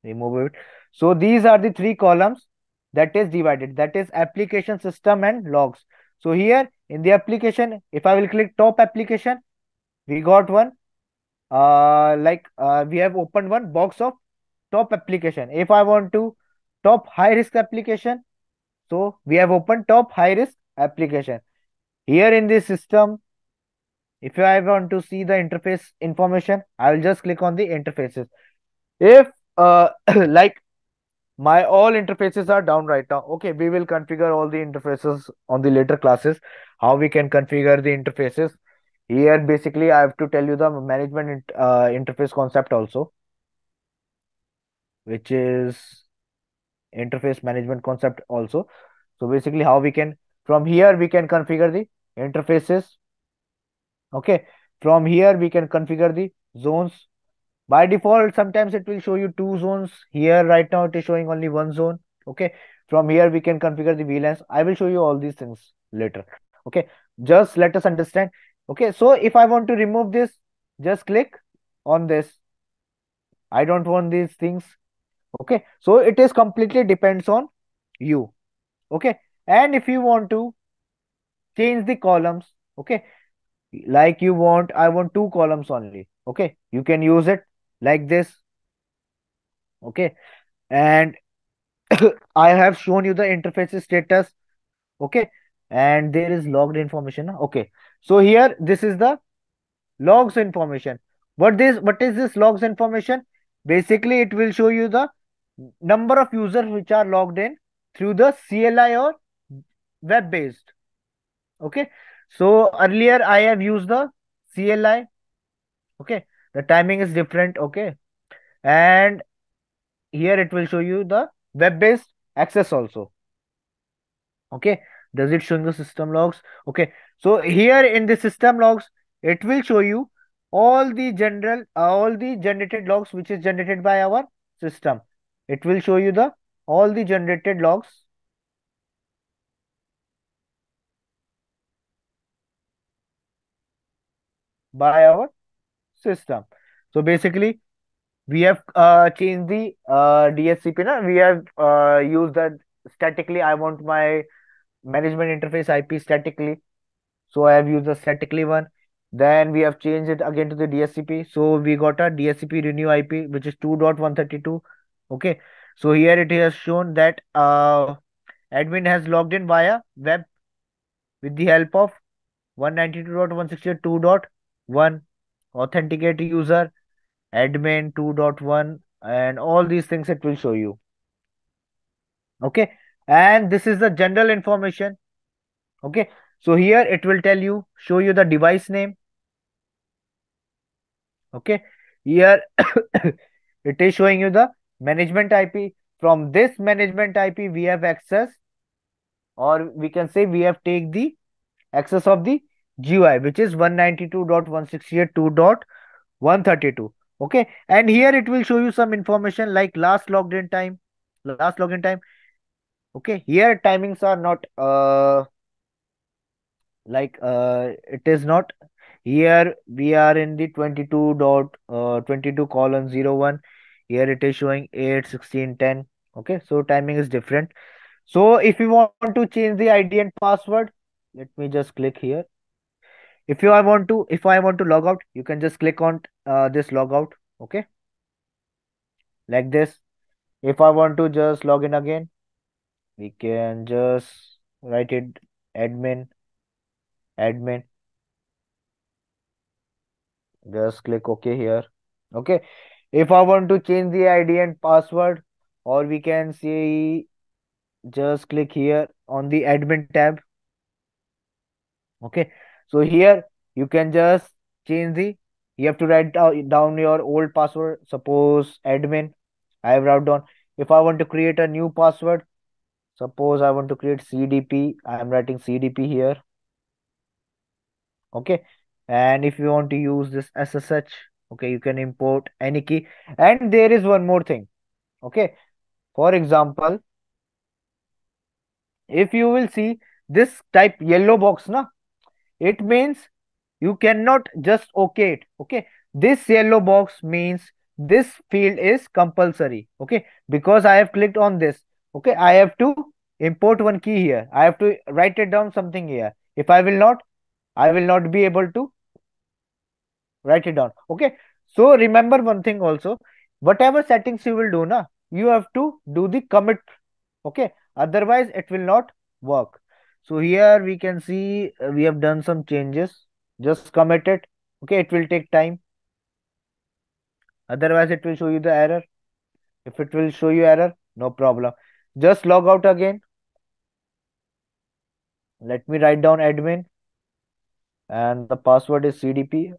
remove it. So these are the three columns that is divided, that is application system and logs. So here in the application, if I will click top application, we got one we have opened one box of top application. If I want to top high risk application, so we have opened top high risk application. Here in this system, if I want to see the interface information, I will just click on the interfaces. If like my all interfaces are down right now. Okay, we will configure all the interfaces on the later classes. How we can configure the interfaces. Here basically I have to tell you the interface concept also, which is interface management concept also. So basically how we can, from here we can configure the interfaces. Okay, from here we can configure the zones. By default, sometimes it will show you two zones. Here right now it is showing only one zone. Okay, from here we can configure the VLANs. I will show you all these things later. Okay, just let us understand. Okay, so if I want to remove this, just click on this. I don't want these things. Okay, so it is completely depends on you. Okay, and if you want to change the columns, okay, like you want, I want two columns only. Okay, you can use it like this. Okay, and I have shown you the interface status. Okay, and there is logged information. Okay, so here this is the logs information. What is this logs information? Basically, it will show you the number of users which are logged in through the CLI or web based. Okay, so earlier I have used the CLI. Okay, the timing is different. Okay, and here it will show you the web based access also. Okay, does it showing the system logs? Okay, so here in the system logs it will show you all the generated logs which is generated by our system. It will show you the all the generated logs by our system. So basically we have changed the DHCP. Na? We have used that statically. I want my management interface IP statically. So I have used the statically one. Then we have changed it again to the DSCP. So we got a DSCP renew IP, which is 2.132. Okay. So here it has shown that admin has logged in via web with the help of 192.168.2.1, authenticate user, admin 2.1, and all these things it will show you. Okay. And this is the general information. Okay. So here it will tell you, show you the device name. Okay, here it is showing you the management IP. From this management IP we have access, or we can say we have take the access of the GUI, which is 192.168.2.132. Okay, and here it will show you some information like last login time. Okay, here timings are not it is not. Here we are in the 22.22:01. Here it is showing 8:16:10. Okay, so timing is different. So if you want to change the ID and password, let me just click here. If I want to log out, you can just click on this logout. Okay, like this. If I want to just log in again, we can just write it admin. Just click OK here. Okay. If I want to change the ID and password, or we can see, just click here on the admin tab. Okay. So here you can just change you have to write down your old password. Suppose admin, I have wrote down. If I want to create a new password, suppose I want to create CDP, I am writing CDP here. Okay, and if you want to use this SSH, okay, you can import any key. And there is one more thing. Okay, for example, if you will see this type yellow box, na, it means you cannot just okay it. Okay, this yellow box means this field is compulsory. Okay, because I have clicked on this. Okay, I have to import one key here. I have to write it down something here. If I will not, I will not be able to write it down. Okay, so remember one thing also, whatever settings you will do na, you have to do the commit. Okay, otherwise it will not work. So here we can see we have done some changes. Just commit it. Okay, it will take time, otherwise it will show you the error. If it will show you error, no problem, just log out again. Let me write down admin, and the password is CDP.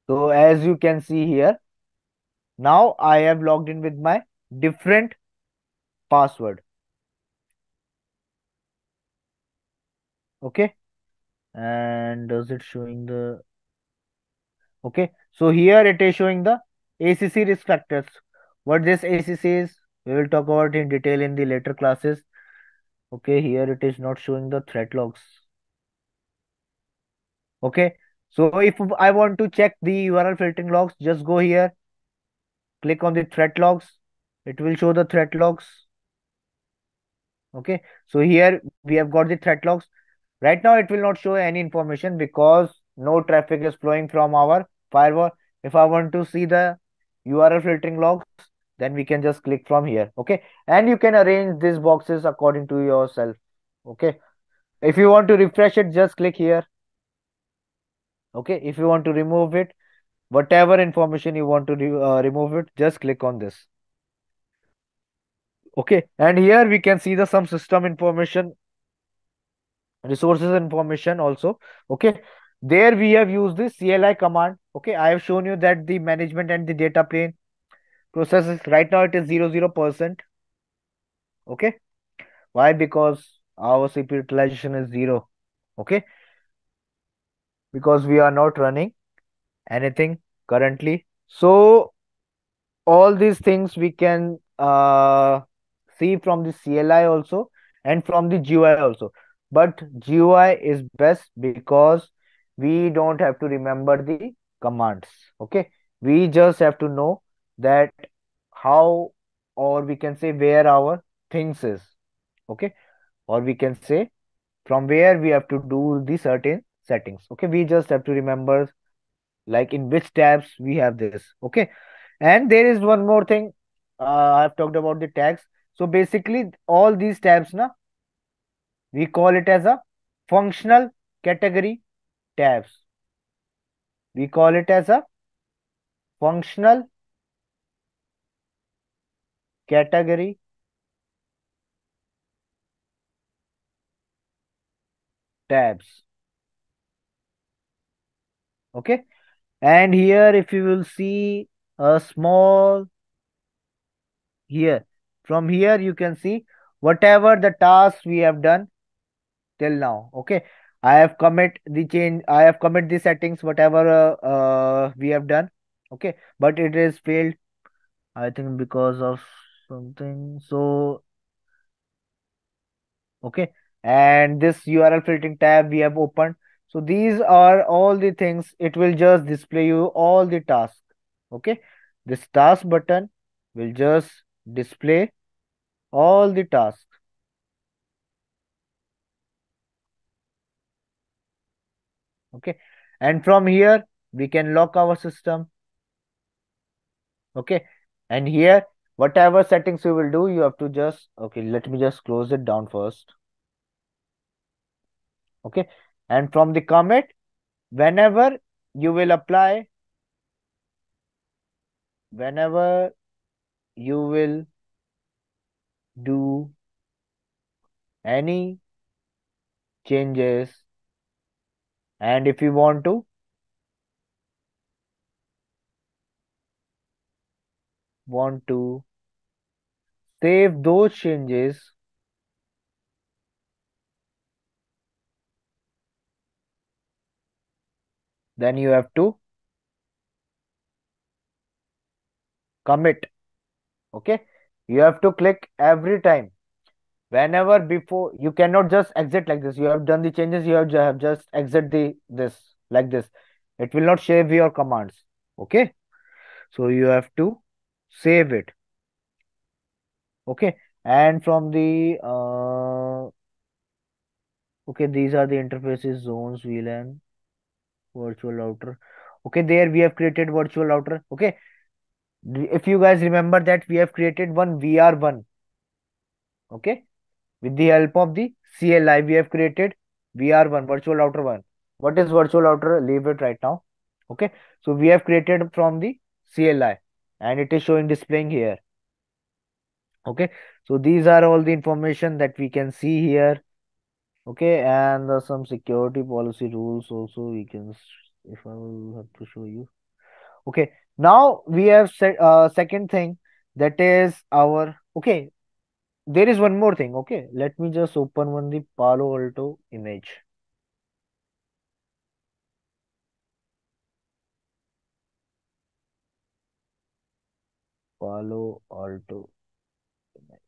So as you can see here, now I have logged in with my different password. Okay, and does it showing the, okay, so here it is showing the ACC risk factors. What this ACC is, we will talk about in detail in the later classes. Okay, here it is not showing the threat logs. Okay, so if I want to check the URL filtering logs, just go here, click on the threat logs. It will show the threat logs. Okay, so here we have got the threat logs. Right now it will not show any information because no traffic is flowing from our firewall. If I want to see the URL filtering logs, then we can just click from here. Okay, and you can arrange these boxes according to yourself. Okay, if you want to refresh it, just click here. Okay, if you want to remove it, whatever information you want to remove it, just click on this. Okay, and here we can see the some system information, resources information also. Okay, there we have used the CLI command. Okay, I have shown you that the management and the data plane processes right now it is 0%. Okay, why? Because our CPU utilization is 0. Okay, because we are not running anything currently. So all these things we can see from the CLI also and from the GUI also. But GUI is best because we don't have to remember the commands. Okay, we just have to know that how, or we can say where our things is. Okay, or we can say from where we have to do the certain settings. Okay, we just have to remember like in which tabs we have this. Okay, and there is one more thing. I've talked about the tags. So basically all these tabs na, we call it as a functional category tabs. We call it as a functional category tabs. Okay, and here if you will see a small here, from here you can see whatever the tasks we have done till now. Okay, I have commit the settings whatever we have done. Okay, but it is failed, I think, because of something. So okay, and this URL filtering tab we have opened. So these are all the things. It will just display you all the tasks. Okay, this task button will just display all the tasks. Okay, and from here we can lock our system. Okay, and here whatever settings you will do, you have to just, okay, let me just close it down first. Okay, and from the commit, whenever you will apply, whenever you will do any changes, and if you want to save those changes, then you have to commit. Okay, you have to click every time. Whenever before, you cannot just exit like this. You have done the changes, you have just exit the this like this. It will not save your commands. Okay, so you have to save it. Okay, and from the okay, these are the interfaces, zones, VLAN, virtual router. Okay, there we have created virtual router. Okay, if you guys remember that we have created one VR1. Okay, with the help of the CLI, we have created VR1, virtual router 1. What is virtual router? Leave it right now. Okay, so we have created from the CLI and it is showing displaying here. Okay, so these are all the information that we can see here. Okay, and some security policy rules also we can, if I will have to show you. Okay, now we have set second thing, that is our, okay, there is one more thing. Okay, let me just open one the Palo Alto image. Palo Alto image.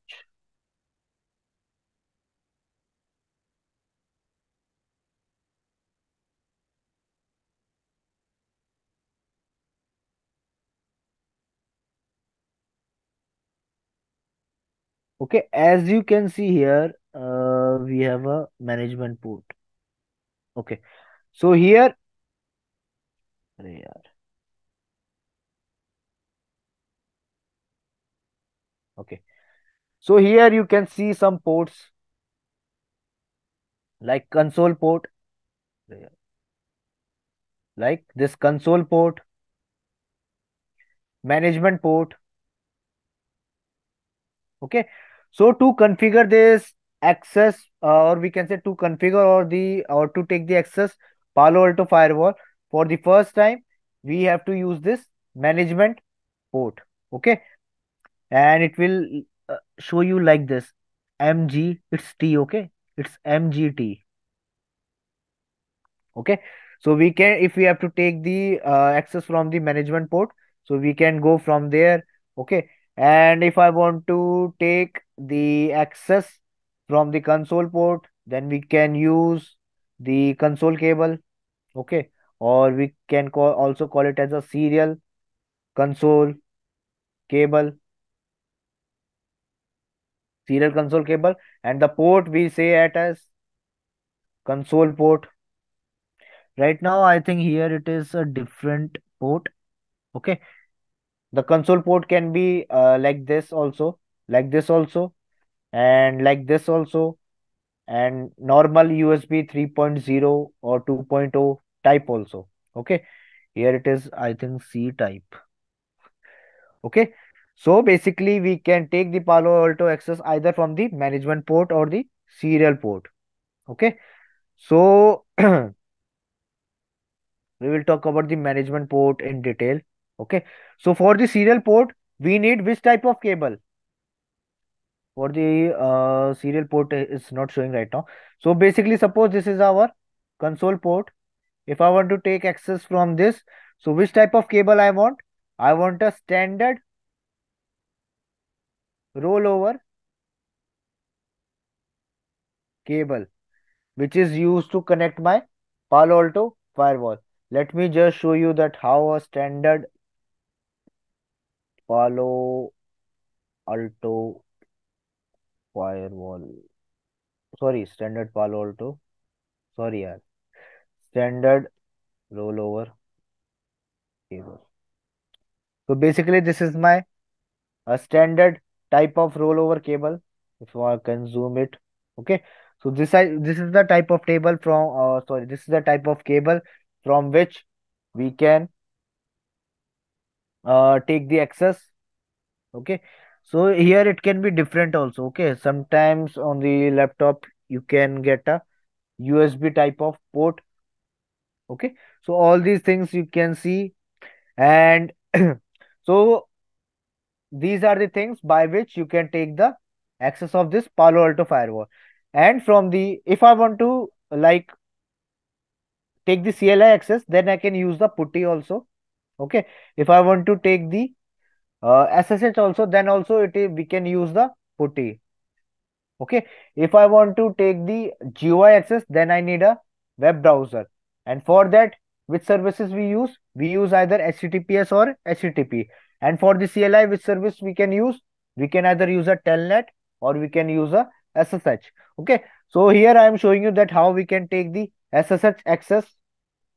Okay, as you can see here, we have a management port. Okay, so here, अरे यार, Okay. So here you can see some ports like console port, like this console port, management port. Okay. So to configure this access, or we can say to configure or to take the access Palo Alto firewall for the first time, we have to use this management port. Okay. And it will show you like this MG, it's T. Okay. It's MGT. Okay. So we can, if we have to take the access from the management port, so we can go from there. Okay. And if I want to take the access from the console port, then we can use the console cable. Okay. Or we can also call it as a serial console cable, serial console cable. And the port we say it as console port. Right now I think here it is a different port. Okay. The console port can be like this also, like this also, and like this also, and normal USB 3.0 or 2.0 type also. Okay. Here it is, I think C type. Okay. So basically we can take the Palo Alto access either from the management port or the serial port. Okay. So we will talk about the management port in detail. Okay. So for the serial port, we need which type of cable? For the serial port is not showing right now. So basically, suppose this is our console port. If I want to take access from this, so which type of cable I want? I want a standard rollover cable, which is used to connect my Palo Alto firewall. Let me just show you that how a standard Palo Alto firewall. Sorry, standard Palo Alto. Sorry, yaar. Standard rollover cable. So basically, this is my a standard type of rollover cable. If I can zoom it. Okay. So this is the type of table from sorry, this is the type of cable from which we can take the access. Okay. So here it can be different also. Okay. Sometimes on the laptop you can get a USB type of port. Okay. So all these things you can see. And so these are the things by which you can take the access of this Palo Alto firewall. And from the, if I want to like take the CLI access, then I can use the putty also. Okay. If I want to take the SSH also, then also we can use the putty. Okay. If I want to take the GUI access, then I need a web browser. And for that, which services we use? We use either HTTPS or HTTP. And for the CLI, which service we can use? We can either use a telnet or we can use a SSH. Okay. So here I am showing you that how we can take the SSH access.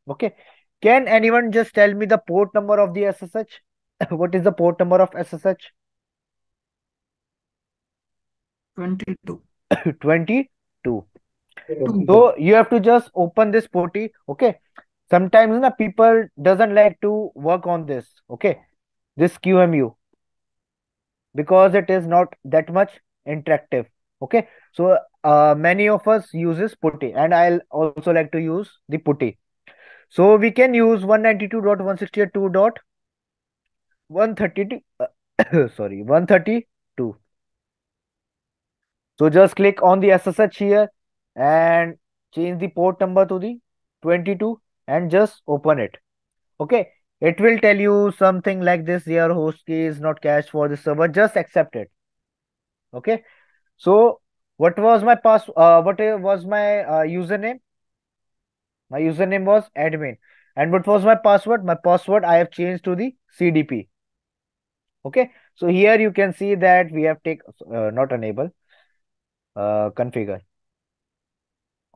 Okay. Can anyone just tell me the port number of the SSH? What is the port number of SSH? 22. 22. Okay. So you have to just open this potty. Okay. Sometimes people doesn't like to work on this. Okay. This QMU, because it is not that much interactive. Okay. So many of us uses putty, and I'll also like to use the putty. So we can use 192.168.2.132 sorry, 132. So just click on the SSH here and change the port number to the 22 and just open it. Okay. It will tell you something like this. Your host key is not cached for the server. Just accept it. Okay. So what was my username? My username was admin. And what was my password? My password I have changed to the CDP. Okay. So here you can see that we have not enable, configure.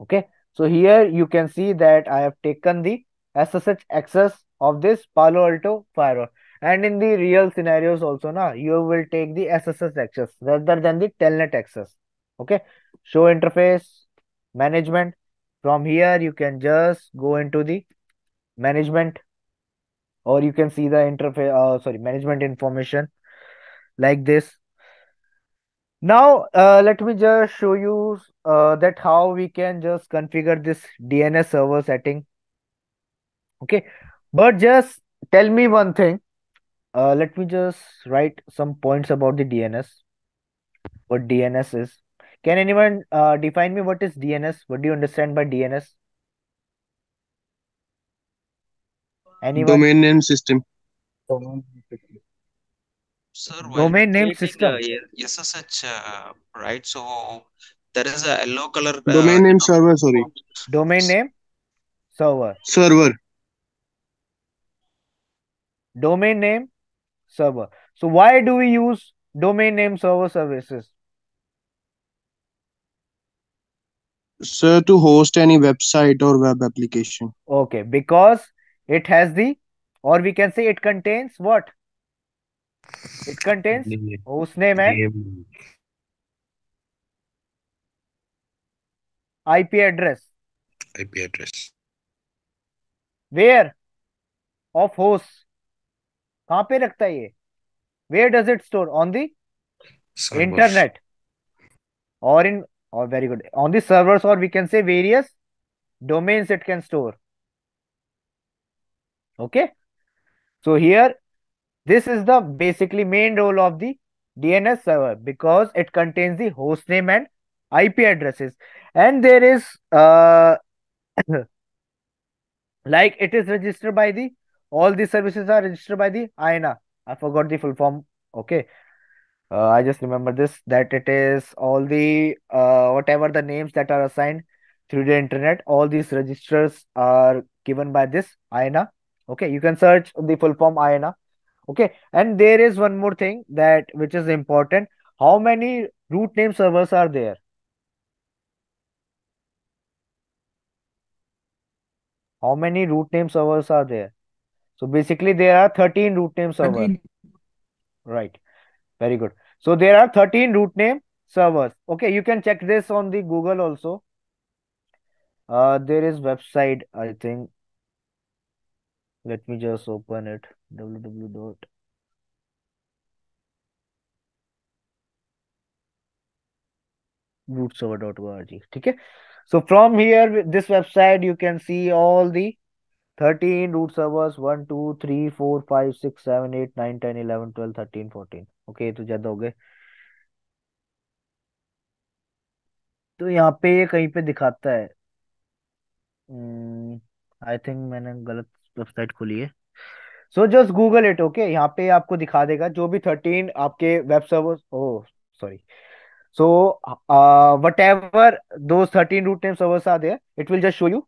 Okay. So here you can see that I have taken the SSH access of this Palo Alto firewall. And in the real scenarios also, you will take the SSS access rather than the telnet access. Okay. Show interface management. From here, you can just go into the management, or you can see the interface, management information like this. Now, let me just show you that how we can just configure this DNS server setting. Okay. But just tell me one thing. Let me just write some points about the DNS. What DNS is. Can anyone define me what is DNS? What do you understand by DNS? Anyone? Domain name system. Sir, while Domain name creating system. SSH, right? So there is a yellow color Domain name server, sorry. Domain name server. Server. Domain name server. So why do we use domain name server services? Sir, to host any website or web application. Okay, because it has the, or we can say it contains what? It contains host name and IP address. IP address. Where? Of host. कहाँ पे रखता है ये? Where does it store? On the Servers. internet. Or in, or very good. On the servers, or we can say various domains it can store. Okay. So here, this is the basically main role of the DNS server, because it contains the host name and IP addresses. And there is like it is registered by the, all the services are registered by the INA. I forgot the full form. Okay. I just remember this, that it is all the whatever the names that are assigned through the internet, all these registers are given by this INA. Okay, you can search the full form INA. Okay, and there is one more thing that which is important. How many root name servers are there? How many root name servers are there? So basically there are 13 root name servers. 13. Right. Very good. So there are 13 root name servers. Okay, you can check this on the Google also. There is website, I think. Let me just open it. www.rootserver.org. Okay. So from here, this website, you can see all the 13 root servers, 1, 2, 3, 4, 5, 6, 7, 8, 9, 10, 11, 12, 13, 14. Okay, तो ज्यादा हो गए. तो यहाँ पे ये कहीं पे दिखाता है. आई थिंक मैंने गलत वेबसाइट खोली है. So just Google it. Okay, यहाँ पे आपको दिखा देगा जो भी 13 आपके web server. Oh sorry. So, whatever those 13 root name servers are there, it will just show you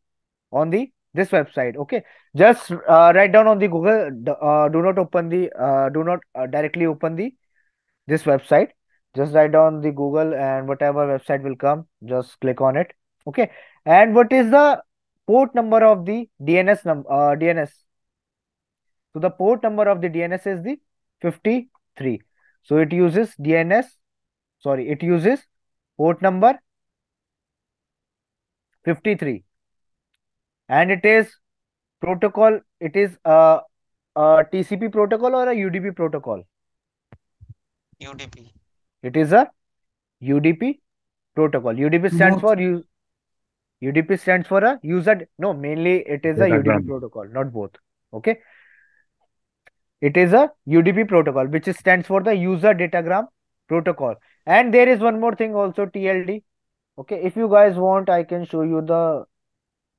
on the this website. Okay, just write down on the Google. Do not open the do not directly open the this website. Just write down the Google, and whatever website will come, just click on it. Okay, and what is the port number of the DNS? So the port number of the DNS is the 53. So it uses DNS. Sorry, it uses port number 53, and it is protocol. It is a TCP protocol or a UDP protocol. UDP. It is a UDP protocol. UDP stands Both. for UDP stands for a user. No, mainly it is a UDP Datagram. protocol, not both. Okay, it is a UDP protocol, which stands for the user datagram protocol. And there is one more thing also, TLD. Okay, if you guys want, I can show you the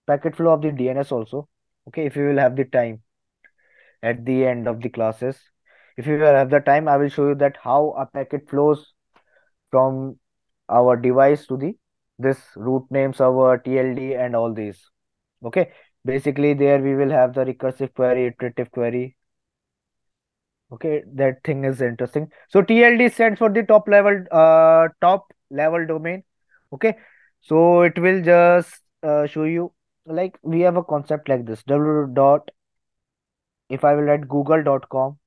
packet flow of the DNS also. Okay, if you will have the time at the end of the classes. If you will have the time, I will show you that how a packet flows from our device to the this root name server, TLD, and all these. Okay, basically there we will have the recursive query, iterative query. Okay, that thing is interesting. So TLD stands for the top level domain. Okay, so it will just show you, like we have a concept like this. If I will write google.com,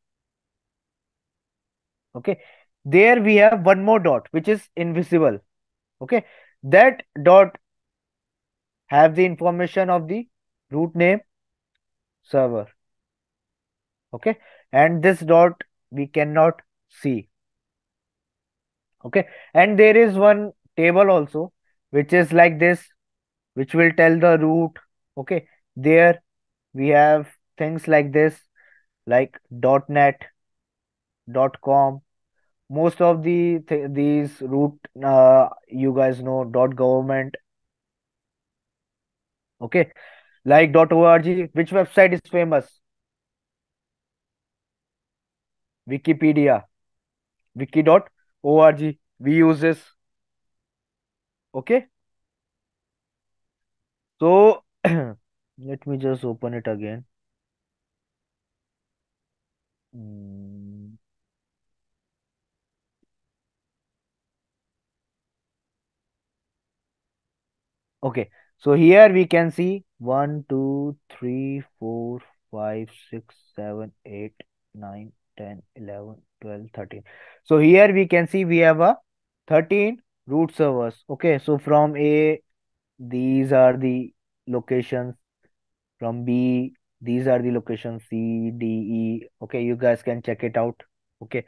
Okay, there we have one more dot which is invisible. Okay, that dot have the information of the root name server. Okay, and this dot we cannot see. Okay, and there is one table also which is like this, which will tell the root. Okay, there we have things like this, like .net, .com. Most of these root, you guys know, .government. Okay, like .org. Which website is famous? Wikipedia, wiki.org. We use this. Okay, so let me just open it again. Mm, Okay, so here we can see 1, 2, 3, 4, 5, 6, 7, 8, 9, 10, 11, 12, 13. So here we can see we have a 13 root servers. Okay, so from A, these are the locations. From B, these are the locations, C, D, E. Okay, you guys can check it out. Okay,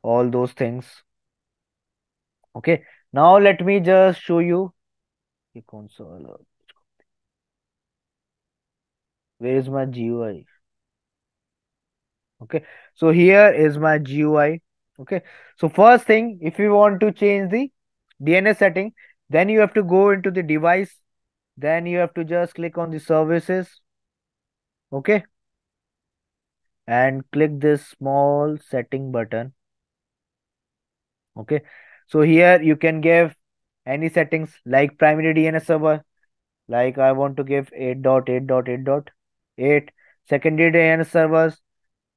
all those things. Okay, now let me just show you the console. Where is my GUI? Okay, so here is my GUI. Okay, so first thing, if you want to change the DNS setting, then you have to go into the device, then you have to just click on the services. Okay, and click this small setting button. Okay, so here you can give any settings like primary DNS server, like I want to give 8.8.8.8. Secondary DNS servers,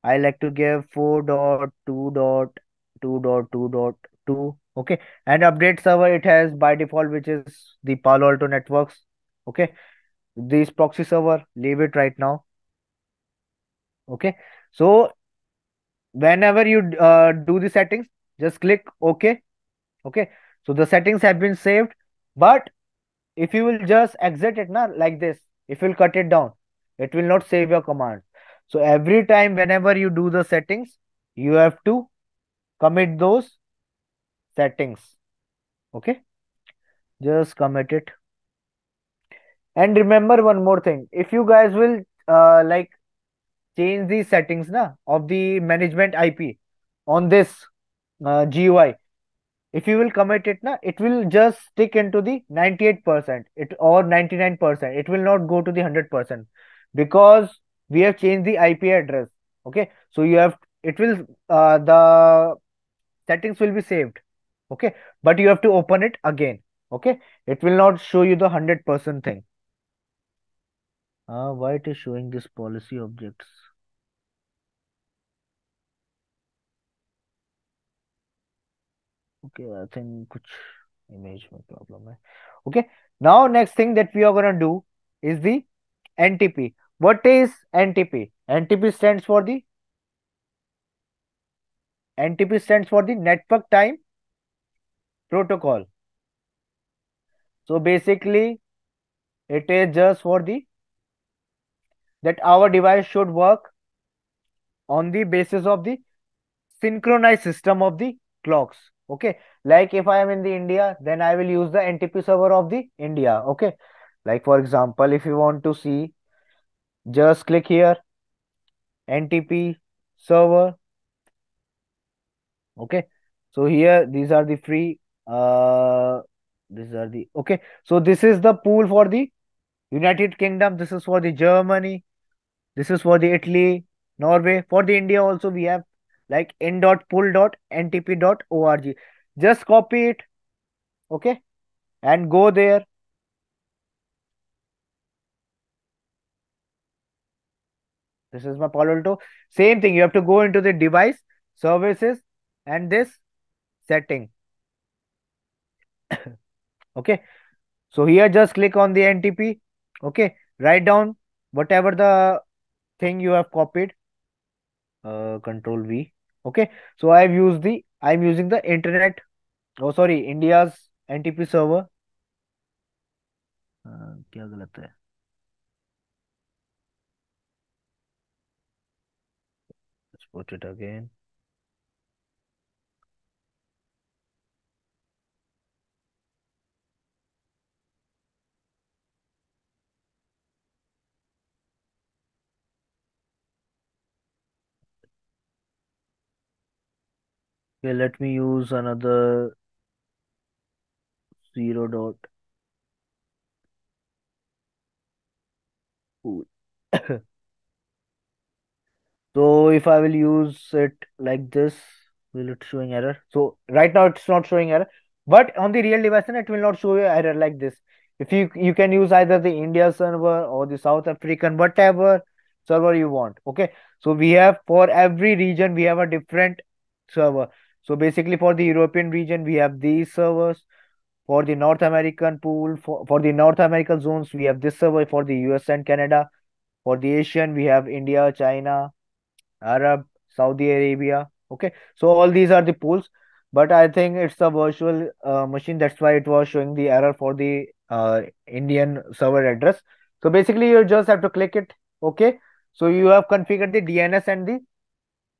I like to give 4.2.2.2.2. Okay, and update server it has by default, which is the PaloAlto Networks. Okay, this proxy server, leave it right now. Okay, so whenever you do the settings, just click OK. Okay, so the settings have been saved, but if you will just exit it now like this, if you'll cut it down, it will not save your command. So every time whenever you do the settings, you have to commit those settings. Okay, just commit it. And remember one more thing, if you guys will like change the settings na of the management IP on this GUI, if you will commit it na, it will just stick into the 98% it or 99%. It will not go to the 100% because we have changed the IP address. Okay, so you have, it will the settings will be saved. Okay, but you have to open it again. Okay, it will not show you the 100% thing. Why it is showing this policy objects? Okay, I think कुछ image में problem है. Okay, now next thing that we are gonna do is the NTP. What is NTP? NTP stands for the Network Time Protocol. So basically, it is just for the that our device should work on the basis of the synchronized system of the clocks. Okay, like if I am in the India, then I will use the NTP server of the India. Okay, like for example, if you want to see, just click here, NTP server. Okay, so here these are the free these are the, okay, so this is the pool for the United Kingdom, this is for the Germany, this is for the Italy, Norway. For the India also we have like in.pool.ntp.org. Just copy it. Okay, and go there. This is my PaloAlto. Same thing, you have to go into the device services and this setting. Okay, so here just click on the NTP. Okay, write down whatever the thing you have copied. Control V. Okay, so I'm using the internet, oh sorry, India's NTP server. क्या गलत है? Let's put it again. Okay, let me use another 0 dot. Ooh. So if I will use it like this, will it showing error? So right now it's not showing error, but on the real device it will not show you error like this. If you can use either the India server or the South African, whatever server you want. Okay. So we have, for every region we have a different server. So basically for the European region we have these servers. For the North American pool, for the North American zones, we have this server. For the US and Canada. For the Asian, we have India, China, Arab, Saudi Arabia. Okay, so all these are the pools, but I think it's a virtual machine. That's why it was showing the error for the Indian server address. So basically, you just have to click it. Okay, so you have configured the DNS and the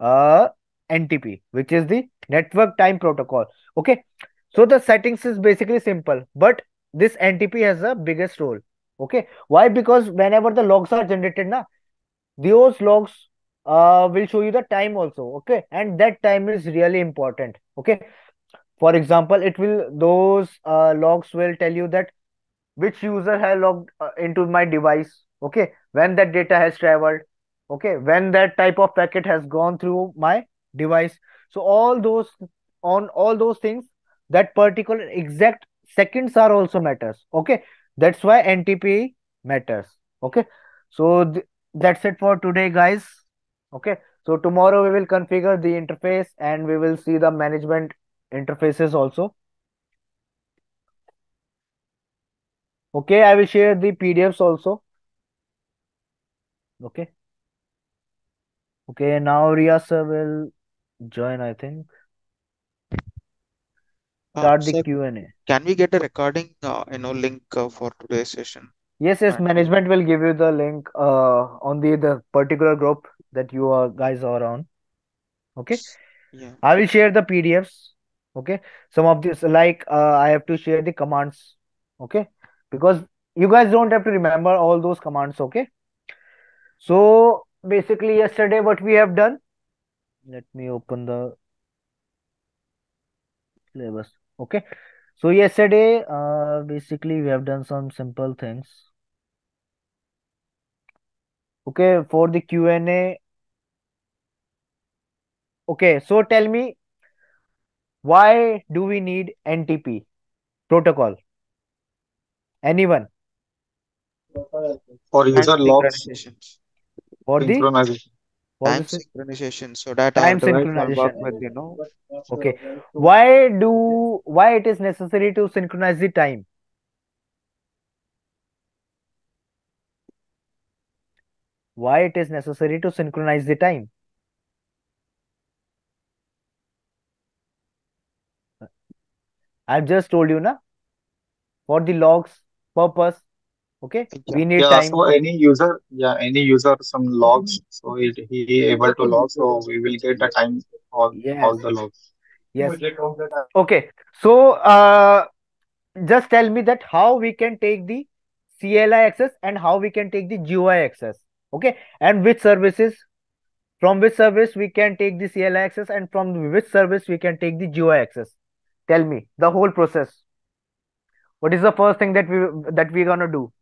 uh, NTP, which is the network time protocol. Okay, so the settings is basically simple, but this NTP has the biggest role. Okay, why? Because whenever the logs are generated, na, those logs will show you the time also. Okay, and that time is really important. Okay, for example, it will those logs will tell you that which user has logged into my device. Okay, when that data has traveled. Okay, when that type of packet has gone through my device. So all those, on all those things, that particular exact seconds are also matters. Okay, that's why NTP matters. Okay, so that's it for today, guys. Okay, so tomorrow we will configure the interface and we will see the management interfaces also. Okay, I will share the PDFs also. Okay. Okay, now Ria sir will join, I think. Start the Sir, Q&A. can we get a recording, link for today's session? Yes, And management will give you the link on the particular group that you are guys are on. Okay. yeah, I will share the PDFs. Okay. Some of this, like I have to share the commands. Okay. Because you guys don't have to remember all those commands. Okay. So basically yesterday what we have done, let me open the syllabus. Okay. So yesterday, basically we have done some simple things. Okay, for the Q&A. Okay, so tell me, why do we need NTP protocol? Anyone? For time user logs synchronization. For the synchronization. for Time this synchronization, so that our time device will work synchronization. with, Okay, why it is necessary to synchronize the time? Why it is necessary to synchronize the time? I've just told you, na, for the logs purpose. Okay, yeah. we need Yeah, time. so any user some logs, so he able to log, so we will get the time all Yes, the logs. yes. Okay, so just tell me that how we can take the CLI access and how we can take the GUI access. Okay, and which services, from which service we can take the CLI access and from which service we can take the GUI access. Tell me the whole process. What is the first thing that we're gonna do?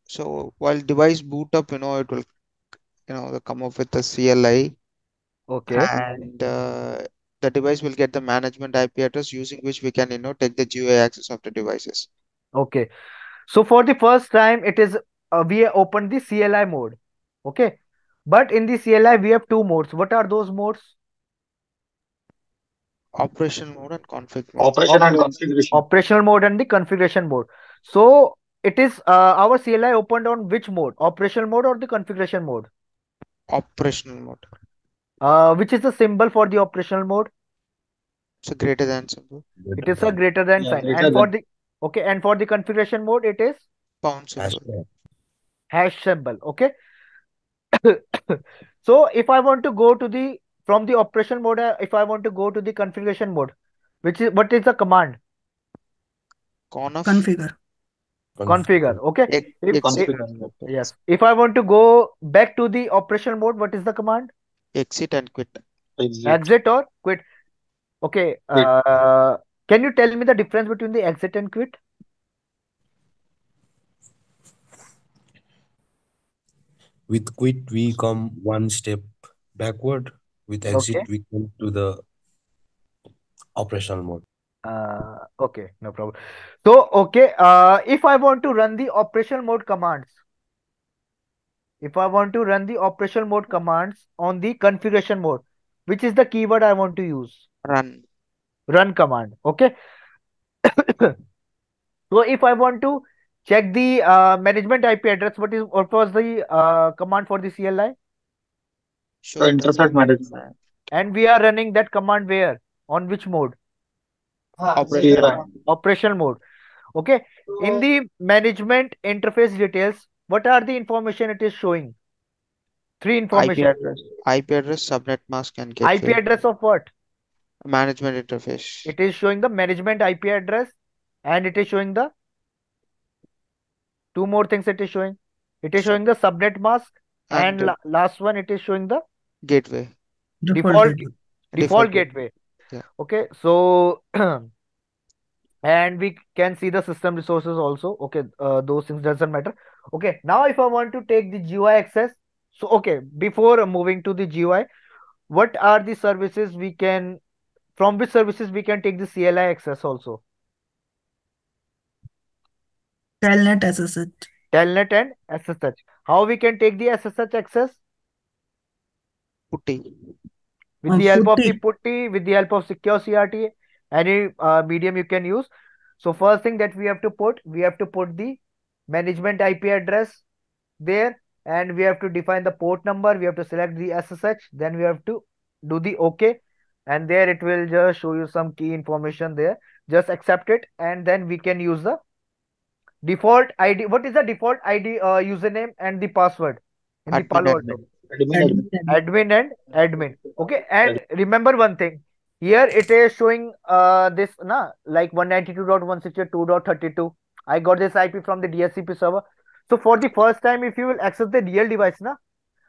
So while device boot up, it will, come up with the CLI, Okay, and the device will get the management IP address using which we can, take the GUI access of the devices. okay. So for the first time, it is we opened the CLI mode. Okay, but in the CLI we have two modes. What are those modes? Operation mode and config mode. Operation and configuration. Operational mode and the configuration mode. So it is our CLI opened on which mode? Operational mode or the configuration mode? Operational mode. Which is the symbol for the operational mode? So greater than symbol. It is a greater than Yeah, sign. greater And for than. the okay, and for the configuration mode, it is Pound symbol. hash symbol. Okay. So if I want to go to the from the operational mode, if I want to go to the configuration mode, what is the command? Conf. Configure. Configure. Okay. If Configure. yes, if I want to go back to the operational mode, what is the command? Exit and quit. Exit. Exit or quit. Okay. Quit. Can you tell me the difference between the exit and quit? With quit, we come one step backward. With exit, Okay. we come to the operational mode. Okay, no problem. So, okay, if I want to run the operational mode commands, if I want to run the operational mode commands on the configuration mode, which is the keyword I want to use? Run. Run command. Okay. So if I want to check the management IP address, what was the command for the CLI? Show Intercept management. And we are running that command where? On which mode? Operational CLI. mode. Operational mode. Okay. In the management interface details, what are the information it is showing? Three IP information. address. IP address, subnet mask, and IP gateway. address of what? Management interface. It is showing the management IP address, and it is showing the two more things it is showing. It is showing the subnet mask, and And last one it is showing the gateway. default gateway. default gateway. Yeah. Okay, so and we can see the system resources also. Okay, those things doesn't matter. Okay, now if I want to take the GUI access, so okay, before moving to the GUI, what are the services we can, from which services we can take the CLI access also? Telnet SSH. Telnet and SSH. How we can take the SSH access? Putty. With the help of the Putty. putty, with the help of secure CRT, any medium you can use. So first thing that we have to put the management IP address there, and we have to define the port number. We have to select the SSH, then we have to do the OK, and there it will just show you some key information there. Just accept it, and then we can use the default ID. What is the default ID, username and the password in the Admin. PaloAlto? Admin. Admin and admin. Okay, and remember one thing. Here it is showing this like 192.168.2.32. I got this IP from the DHCP server. So for the first time, if you will access the real device,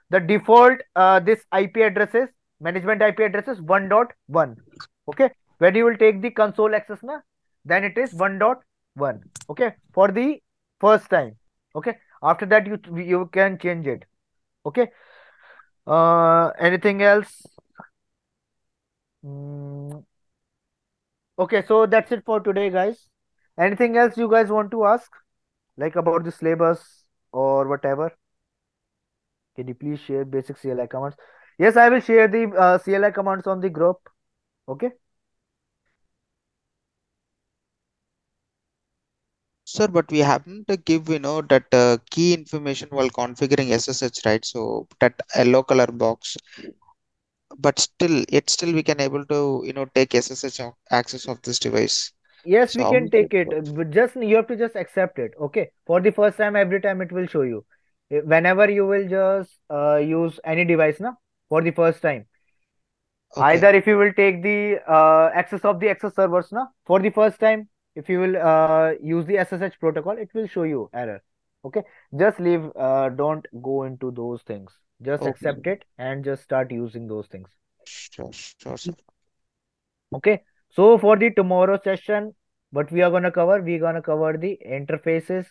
the default this IP address is management IP address is 1.1. Okay, when you will take the console access, then it is 1.1. Okay, for the first time. Okay, after that you can change it. Okay. Anything else? Mm, okay, so that's it for today, guys. Anything else you guys want to ask, like about the syllabus or whatever? Can you please share basic CLI commands? Yes, I will share the CLI commands on the group. Okay. Sir, but we haven't to give that key information while configuring SSH, right? So that yellow color box, but still we can able to take SSH access of this device. Yes, So we how can we take it, but just you have to just accept it. Okay. For the first time, every time it will show you. Whenever you will just use any device, for the first time. Okay. Either if you will take the access of the access servers, for the first time, if you will use the SSH protocol, it will show you error. Okay, just leave, don't go into those things. Just Okay. accept it and just start using those things. Sure, sir. Okay, so for the tomorrow session, what we are gonna cover? We're gonna cover the interfaces.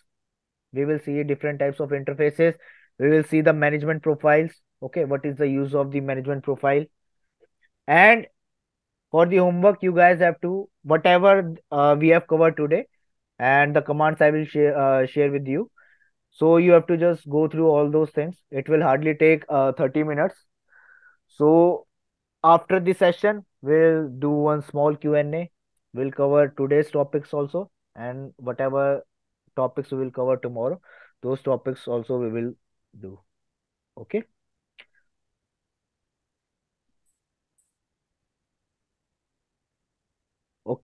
We will see different types of interfaces. We will see the management profiles. Okay, what is the use of the management profile? And for the homework, you guys have to whatever we have covered today, and the commands I will share with you. So you have to just go through all those things. It will hardly take 30 minutes. So after the session, we'll do one small Q&A. We'll cover today's topics also, and whatever topics we will cover tomorrow, those topics also we will do. Okay.